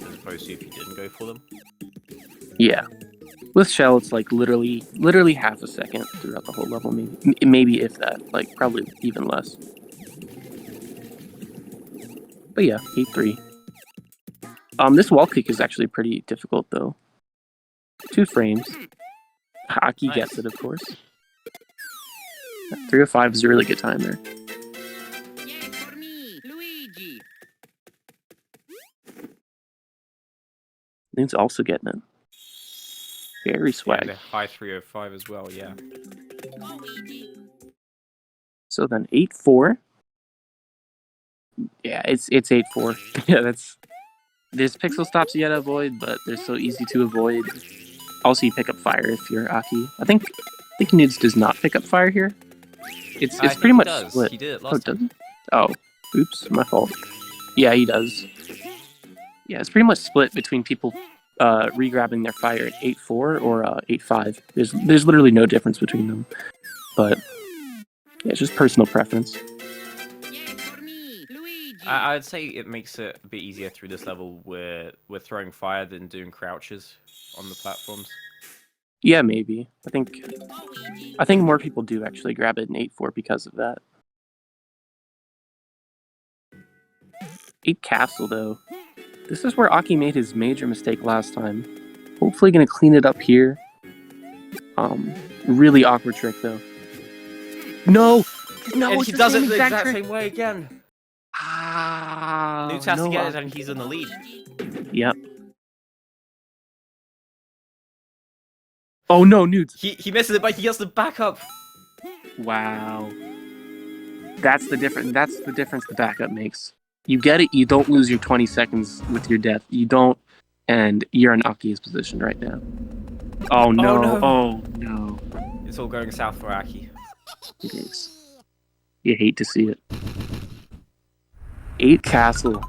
as opposed to if you didn't go for them. Yeah. With shell, it's like literally half a second throughout the whole level, maybe if that, like probably even less. But yeah, 8-3. This wall kick is actually pretty difficult though. 2 frames. Aki gets it, of course. 305 is a really good time there. For me, Luigi. Nude's also getting it. Very swag. Yeah, the high 305 as well, yeah. So then 8-4. Yeah, it's 8-4. Yeah, there's pixel stops you gotta avoid, but they're so easy to avoid. Also, you pick up fire if you're Aki. I think Nudes does not pick up fire here. It's pretty much split. He did it last time. Doesn't? Oh, oops, my fault. Yeah, he does. Yeah, it's pretty much split between people re-grabbing their fire at 8-4 or 8-5. There's literally no difference between them. But yeah, it's just personal preference. I'd say it makes it a bit easier through this level where we're throwing fire than doing crouches on the platforms. Yeah, maybe. I think more people do actually grab it in 8-4 because of that. 8 Castle, though. This is where Aki made his major mistake last time. Hopefully gonna clean it up here. Really awkward trick, though. No! No, And it's he the does same it the exact exact trick. same way again. Ah, Newt has to no, get it, Aki. and he's in the lead. Yep. Oh no, Nudes. He misses it, but he gets the backup. Wow. That's the difference. That's the difference the backup makes. You get it. You don't lose your 20 seconds with your death. You don't, and you're in Aki's position right now. Oh no! no. Oh no! It's all going south for Aki. It is. You hate to see it. 8 Castle.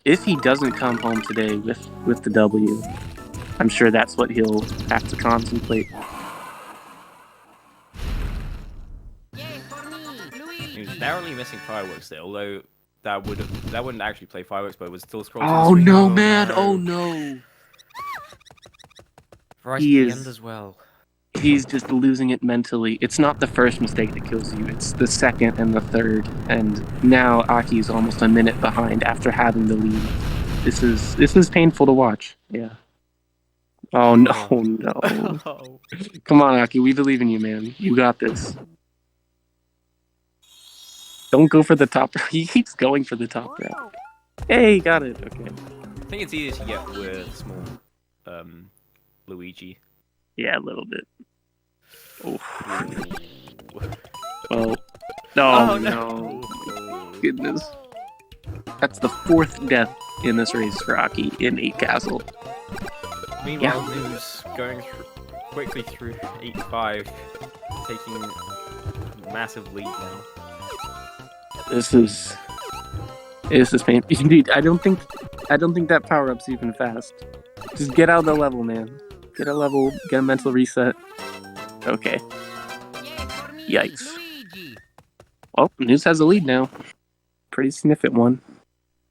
If he doesn't come home today with the W, I'm sure that's what he'll have to contemplate. He's narrowly missing fireworks there, although that wouldn't actually play fireworks, but it would still scroll. Oh to the screen. no, man! Oh no! Right He at the is- end as well. He's just losing it mentally. It's not the first mistake that kills you, it's the second and the third. And now Aki's almost a minute behind after having the lead. This is painful to watch. Yeah. Oh no, no. Oh. Come on, Aki, we believe in you, man. You got this. Don't go for the top. He keeps going for the top route. Hey, got it. Okay. I think it's easier to get with small Luigi. Yeah, a little bit. Oh. Ooh. Well. Oh, Oh, no. no. Goodness. That's the 4th death in this race for Aki in 8 Castle. Meanwhile, News going quickly through 8-5, taking a massive lead now. This is painful. Indeed, I don't think that power up's even fast. Just get out of the level, man. Get a level, get a mental reset. Okay. Yikes. Well, News has the lead now. Pretty significant one.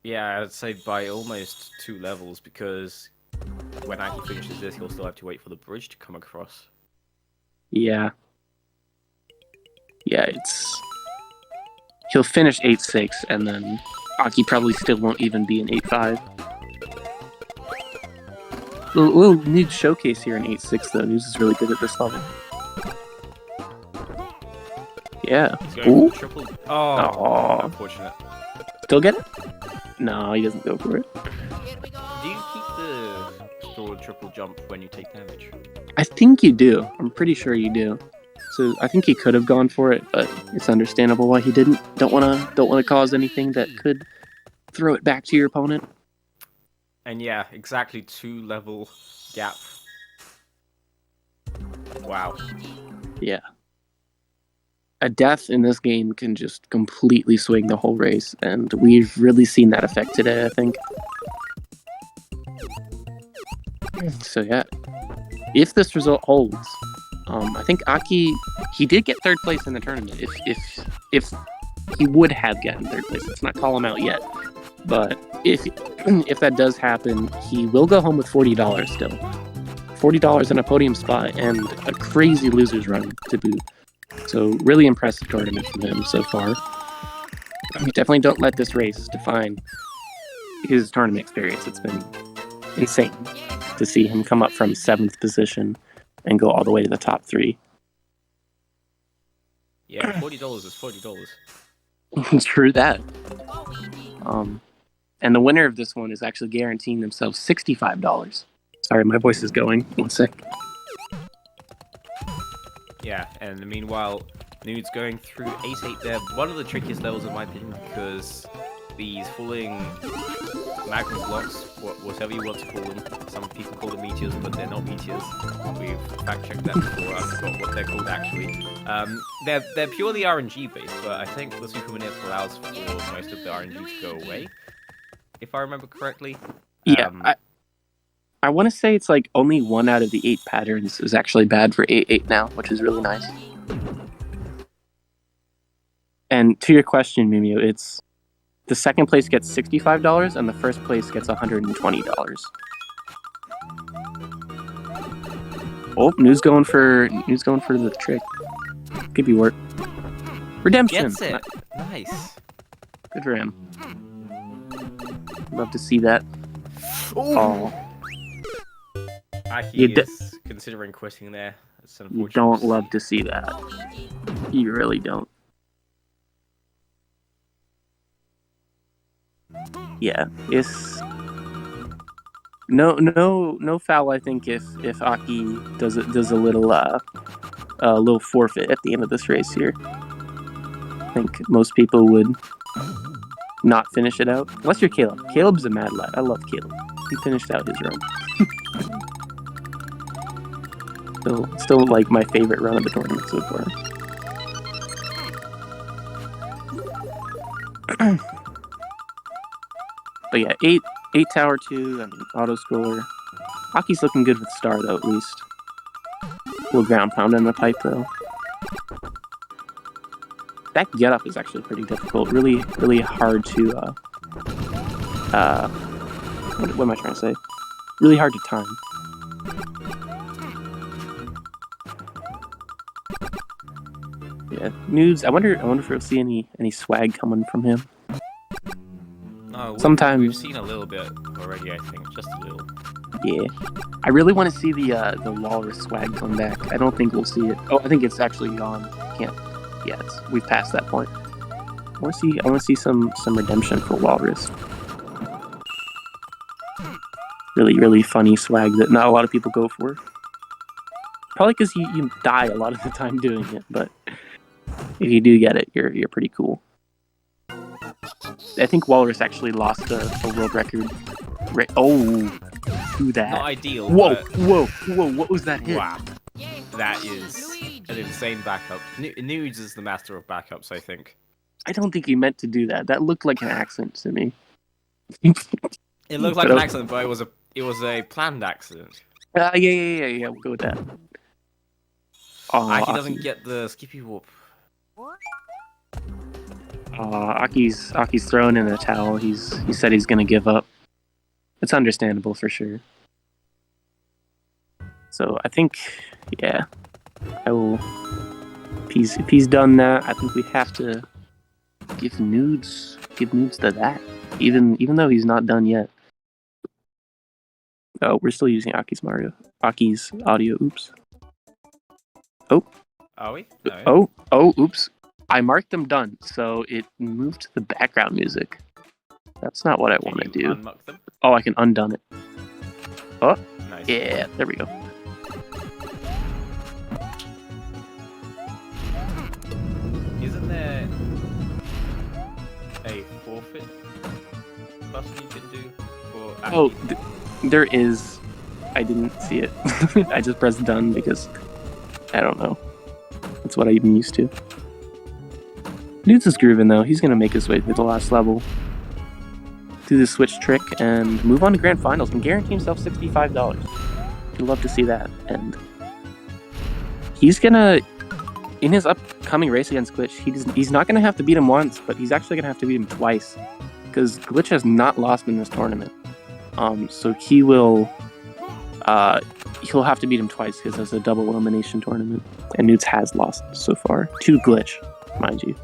Yeah, I'd say by almost 2 levels, because when Aki finishes this, he'll still have to wait for the bridge to come across. Yeah. Yeah, he'll finish 8-6, and then Aki probably still won't even be in 8-5. Little Nude showcase here in 8-6, though. News is really good at this level. Yeah. He's going Ooh. for the triple. Oh, Aw. unfortunate. Still get it? No, he doesn't go for it. Do you keep the forward triple jump when you take damage? I think you do. I'm pretty sure you do. So I think he could have gone for it, but it's understandable why he didn't. Don't wanna cause anything that could throw it back to your opponent. And yeah, exactly 2 level gap. Wow. Yeah. A death in this game can just completely swing the whole race, and we've really seen that effect today, I think. So yeah, if this result holds, I think Aki, he did get 3rd place in the tournament. If he would have gotten 3rd place, let's not call him out yet. But if that does happen, he will go home with $40 still. $40 in a podium spot and a crazy loser's run to boot. So really impressive tournament from him so far. Definitely don't let this race define his tournament experience. It's been insane to see him come up from 7th position and go all the way to the top 3. Yeah, $40 is $40. True that. And the winner of this one is actually guaranteeing themselves $65. Sorry, my voice is going. One sec. Yeah, and meanwhile, Nude's going through 8-8 there. One of the trickiest levels, in my opinion, because these falling magma blocks, whatever you want to call them, some people call them meteors, but they're not meteors. We've fact-checked that before. I forgot what they're called actually. They're purely RNG based, but I think the Super Manip allows for most of the RNG to go away, if I remember correctly. Yeah, I want to say it's like only 1 out of the 8 patterns is actually bad for 8-8 now, which is really nice. And to your question, Mimio, it's the 2nd place gets $65 and the 1st place gets $120. Oh, News going for the trick. Could be work. Redemption. Gets it. Nice. Good for him. Love to see that. Oh, Aki You d- is considering quitting there. It's you unfortunate. don't love to see that. You really don't. Yeah, it's no foul. I think if Aki does a little forfeit at the end of this race here, I think most people would not finish it out unless you're Caleb. Caleb's a mad lad. I love Caleb. He finished out his run. Still like my favorite run of the tournament so far. But yeah, eight tower 2, I mean, auto scroller. Aki's looking good with star though, at least. Little ground pound in the pipe though. That get up is actually pretty difficult. Really hard to what am I trying to say? Really hard to time. Yeah, Nudes. I wonder if we'll see any swag coming from him. No, Sometimes we've seen a little bit already. I think just a little. Yeah, I really want to see the walrus swag come back. I don't think we'll see it. Oh, I think it's actually gone. Can't. Yeah, we've passed that point. I want to see some redemption for walrus. Really funny swag that not a lot of people go for. Probably because you die a lot of the time doing it, but if you do get it, you're pretty cool. I think walrus actually lost a world record. Oh, do that! Not ideal. Whoa, but... whoa! What was that hit? Wow, that is an insane backup. Nudes is the master of backups, I think. I don't think he meant to do that. That looked like an accident to me. It looked like an accident, but it was a planned accident. Yeah. We'll go with that. Oh, Aki doesn't get the skippy whoop. Aki's throwing in a towel. He said he's gonna give up. It's understandable for sure. So I think, yeah, I will. If he's done that, I think we have to give Nudes to that. Even though he's not done yet. Oh, we're still using Aki's audio. Oops. Oh. Are we? No. Oops. I marked them done, so it moved to the background music. That's not what I want to do. Unmuck them? Oh, I can undone it. Oh, nice. Yeah, there we go. Isn't there a forfeit button you can do for Aki? Oh, there is. I didn't see it. I just pressed done because I don't know. That's what I'm used to. Nudes is grooving though. He's gonna make his way through the last level. Do the switch trick and move on to grand finals and guarantee himself $65. I'd love to see that. And he's gonna, in his upcoming race against Glitch, he's not gonna have to beat him once, but he's actually gonna have to beat him twice, because Glitch has not lost in this tournament. So he'll have to beat him twice because it's a double elimination tournament, and Nudes has lost so far to Glitch, mind you.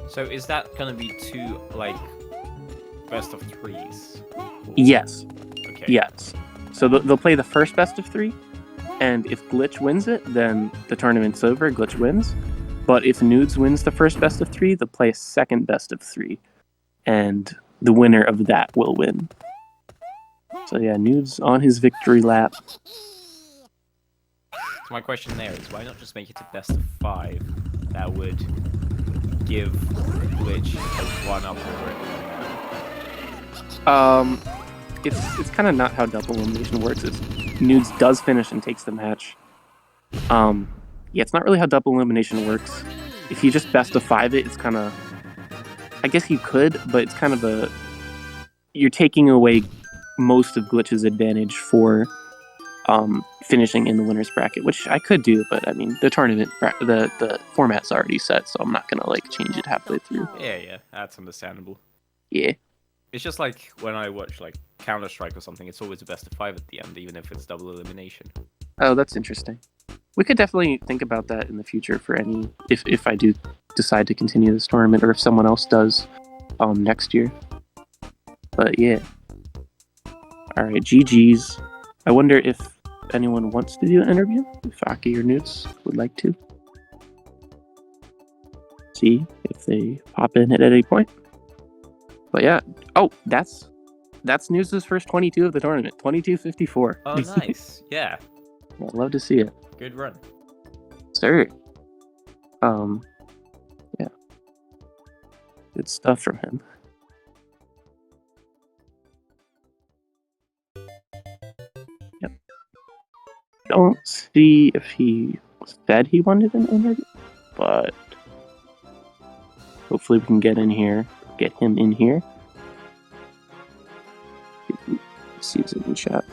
So is that gonna be 2 like best of 3s? Yes. Okay. Yes. So they'll play the first best of 3, and if Glitch wins it, then the tournament's over. Glitch wins. But if Nudes wins the first best of 3, they'll play a second best of 3, and the winner of that will win. So yeah, Nudes on his victory lap. So my question there is, why not just make it a best of 5? That would give Glitch a 1-up over it. It's kind of not how double elimination works. Nudes does finish and takes the match. Yeah, it's not really how double elimination works. If you just best of 5 it, it's kind of, I guess you could, but it's kind of you're taking away most of Glitch's advantage for finishing in the winner's bracket, which I could do, but I mean the tournament the format's already set, so I'm not gonna like change it halfway through. Yeah, that's understandable. Yeah. It's just like when I watch like Counter-Strike or something, it's always a best of 5 at the end, even if it's double elimination. Oh, that's interesting. We could definitely think about that in the future for any if I do decide to continue this tournament or if someone else does next year. But yeah. Alright, GG's. I wonder if anyone wants to do an interview? If Aki or Newts would like to. See if they pop in at any point. But yeah. Oh, that's Newts' first 22 of the tournament. 22.54. Oh, nice. Yeah. I'd love to see it. Good run. Sir. Yeah. Good stuff from him. Yep. Don't see if he said he wanted an interview, but hopefully we can get him in here. See if he's in chat.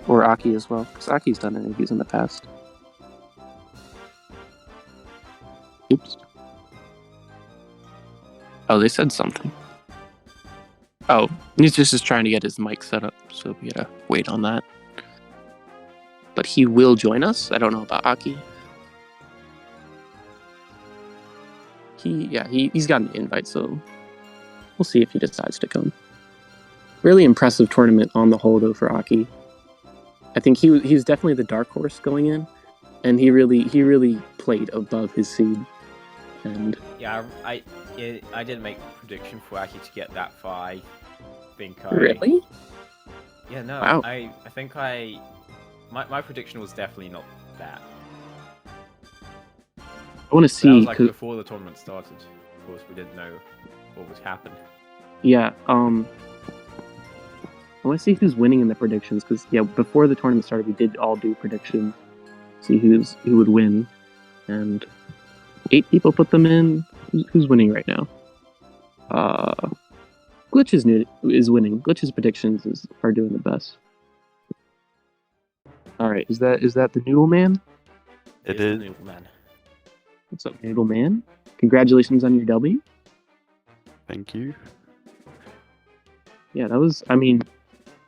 Or Aki as well, because Aki's done interviews in the past. Oops. Oh, they said something. Oh, he's just trying to get his mic set up, so we gotta wait on that. But he will join us. I don't know about Aki. He's got an invite, so we'll see if he decides to come. Really impressive tournament on the whole, though, for Aki. I think he was definitely the dark horse going in, and he really played above his seed. And yeah, I didn't make a prediction for Aki to get that far. I think really? Yeah, no. Wow. I think my prediction was definitely not that. I want to see. That was like before the tournament started. Of course, we didn't know what would happen. Yeah. I want to see who's winning in the predictions because before the tournament started, we did all do predictions. See who would win, and 8 people put them in. Who's winning right now? Glitch is winning. Glitch's predictions are doing the best. All right, is that the Noodle Man? It is. Noodle Man. What's up, Noodle Man? Congratulations on your W. Thank you. Yeah, that was. I mean,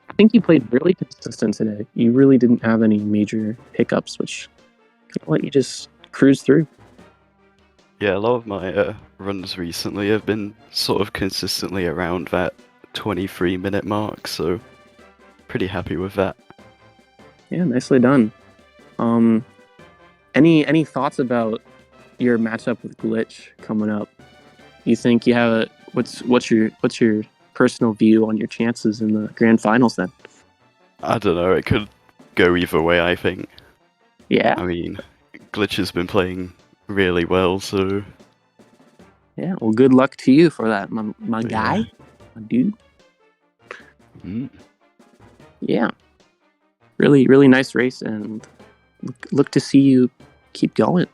I think you played really consistent today. You really didn't have any major hiccups, which let you just cruise through. Yeah, a lot of my runs recently have been sort of consistently around that 23-minute mark, so pretty happy with that. Yeah, nicely done. Any thoughts about your matchup with Glitch coming up? You think you have what's your personal view on your chances in the grand finals then? I don't know, it could go either way, I think. Yeah. I mean, Glitch has been playing really well, so yeah. Well, good luck to you for that, my guy, my dude. Yeah. Really, really nice race, and look to see you keep going.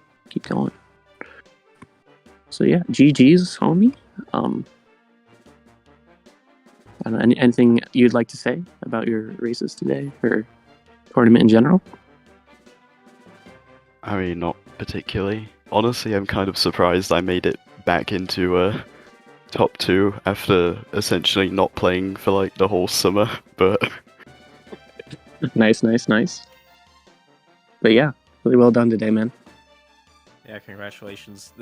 So yeah, GG's, homie. I don't know, anything you'd like to say about your races today or tournament in general? I mean, not particularly. Honestly, I'm kind of surprised I made it back into top 2 after essentially not playing for like the whole summer, but Nice. But yeah, really well done today, man. Yeah, congratulations.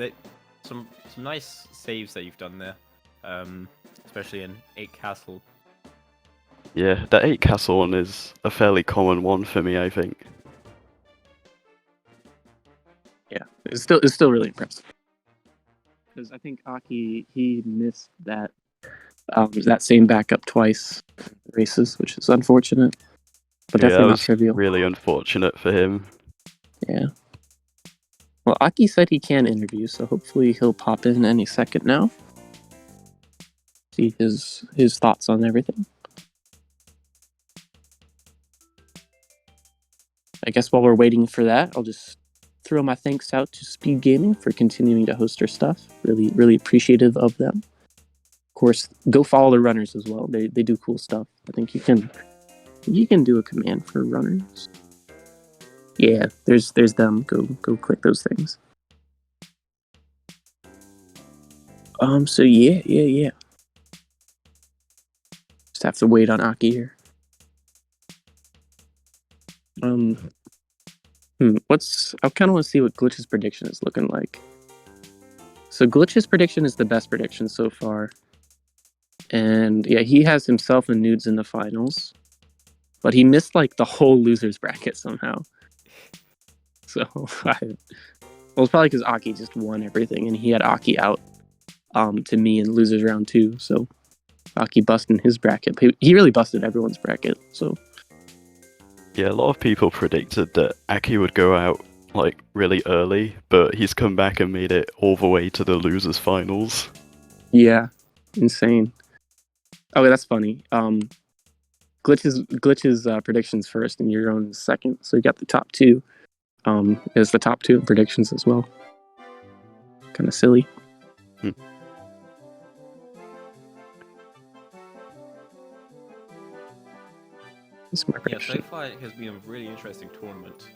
Some nice saves that you've done there, especially in 8 Castle. yeah, that 8 Castle one is a fairly common one for me, I think. Yeah, it's still really impressive. Because I think Aki, he missed that same backup twice races, which is unfortunate. But Yeah, definitely that not was trivial. really unfortunate for him. Yeah. Well, Aki said he can interview, so hopefully he'll pop in any second now. See his thoughts on everything. I guess while we're waiting for that, I'll just throw my thanks out to Speed Gaming for continuing to host our stuff. Really, really appreciative of them. Of course, go follow the runners as well. They do cool stuff. I think you can do a command for runners. Yeah, there's them. Go click those things. So yeah. Just have to wait on Aki here. I kind of want to see what Glitch's prediction is looking like. So Glitch's prediction is the best prediction so far. And yeah, he has himself and Nudes in the finals. But he missed like the whole losers bracket somehow. So it's probably because Aki just won everything and he had Aki out to me in losers round 2. So Aki busted his bracket. He really busted everyone's bracket. So Yeah, a lot of people predicted that Aki would go out like really early, but he's come back and made it all the way to the losers finals. yeah, insane. Okay, that's funny. Glitch's predictions first and your own second. So you got the top 2. Is the top 2 in predictions as well. Kind of silly. That's my Yeah, prediction. so far it has been a really interesting tournament.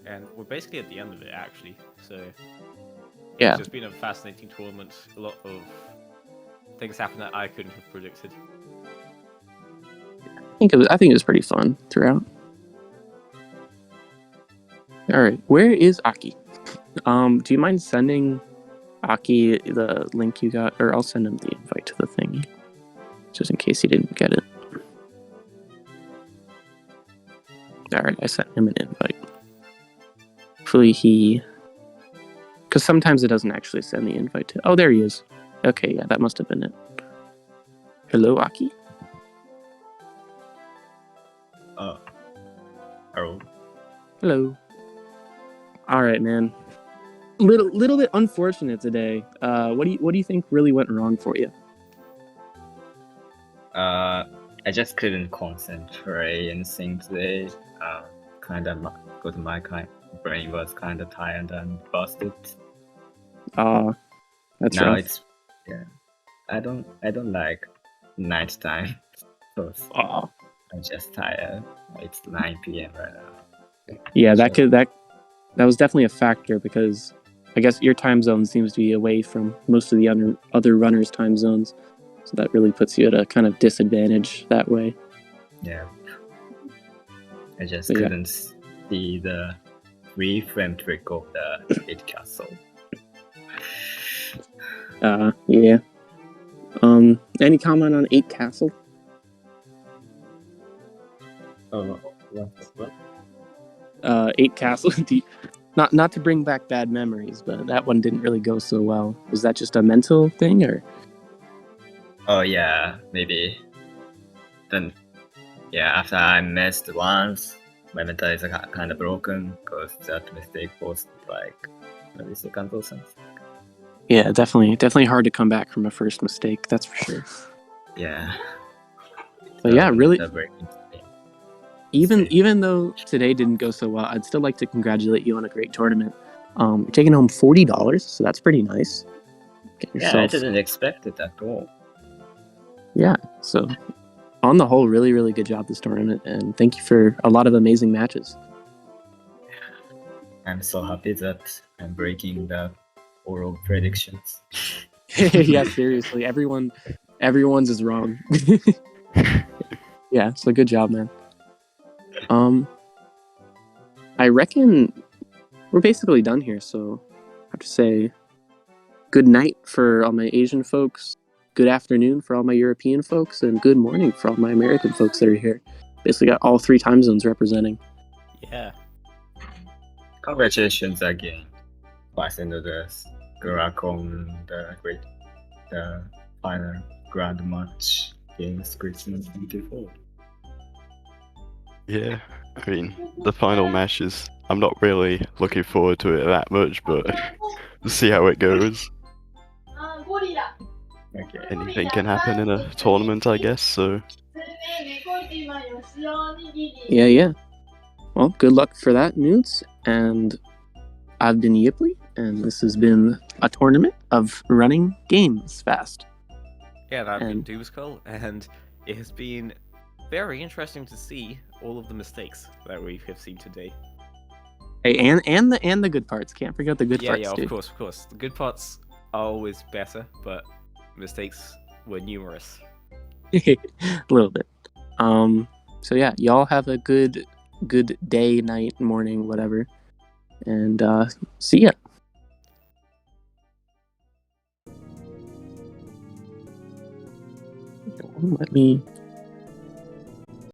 And we're basically at the end of it, actually. So Yeah. it's just been a fascinating tournament. A lot of things happened that I couldn't have predicted. I think it was pretty fun throughout. All right, where is Aki? Do you mind sending Aki the link you got, or I'll send him the invite to the thing, just in case he didn't get it. All right, I sent him an invite. Hopefully because sometimes it doesn't actually send the invite to. Oh, there he is. Okay, yeah, that must have been it. Hello, Aki. Hello. Hello. All right, man. Little bit unfortunate today. What do you think really went wrong for you? I just couldn't concentrate anything today. Because my brain was kind of tired and busted. That's Now rough. I don't like nighttime. So Aw. I'm just tired. It's 9 p.m. right now. Yeah, that was definitely a factor because I guess your time zone seems to be away from most of the other runners' time zones, so that really puts you at a kind of disadvantage that way. Yeah. I just Yeah. couldn't see the frame trick of the 8 castle. Yeah. Any comment on 8 Castle? Oh, what? 8 Castle. Not to bring back bad memories, but that one didn't really go so well. Was that just a mental thing, or? Oh yeah, maybe. Then, yeah, after I missed once, my mental is kind of broken because that mistake was like 30 seconds or something. Yeah, definitely hard to come back from a first mistake. That's for sure. Yeah. But yeah, really. Breaking. Even though today didn't go so well, I'd still like to congratulate you on a great tournament. You're taking home $40, so that's pretty nice. Get yourself... Yeah, I didn't expect it at all. Yeah, so on the whole, really, really good job this tournament, and thank you for a lot of amazing matches. I'm so happy that I'm breaking the oral predictions. Yeah, seriously, everyone's is wrong. Yeah, so good job, man. I reckon we're basically done here, so I have to say good night for all my Asian folks, good afternoon for all my European folks, and good morning for all my American folks that are here. Basically got all 3 time zones representing. Yeah. Congratulations again, passing the Guracon, the final grand match against Christmas 24. Yeah, I mean, the final match is... I'm not really looking forward to it that much, but we'll see how it goes. Okay. Anything can happen in a tournament, I guess, so... Yeah. Well, good luck for that, Nudes. And I've been Yipley, and this has been a tournament of running games fast. Yeah, and I've been Doomskull, and it has been very interesting to see all of the mistakes that we have seen today. Hey, and the good parts. Can't forget the good parts, Yeah, too. of course. The good parts are always better, but mistakes were numerous. A little bit. So yeah, y'all have a good good day, night, morning, whatever. And see ya. Let me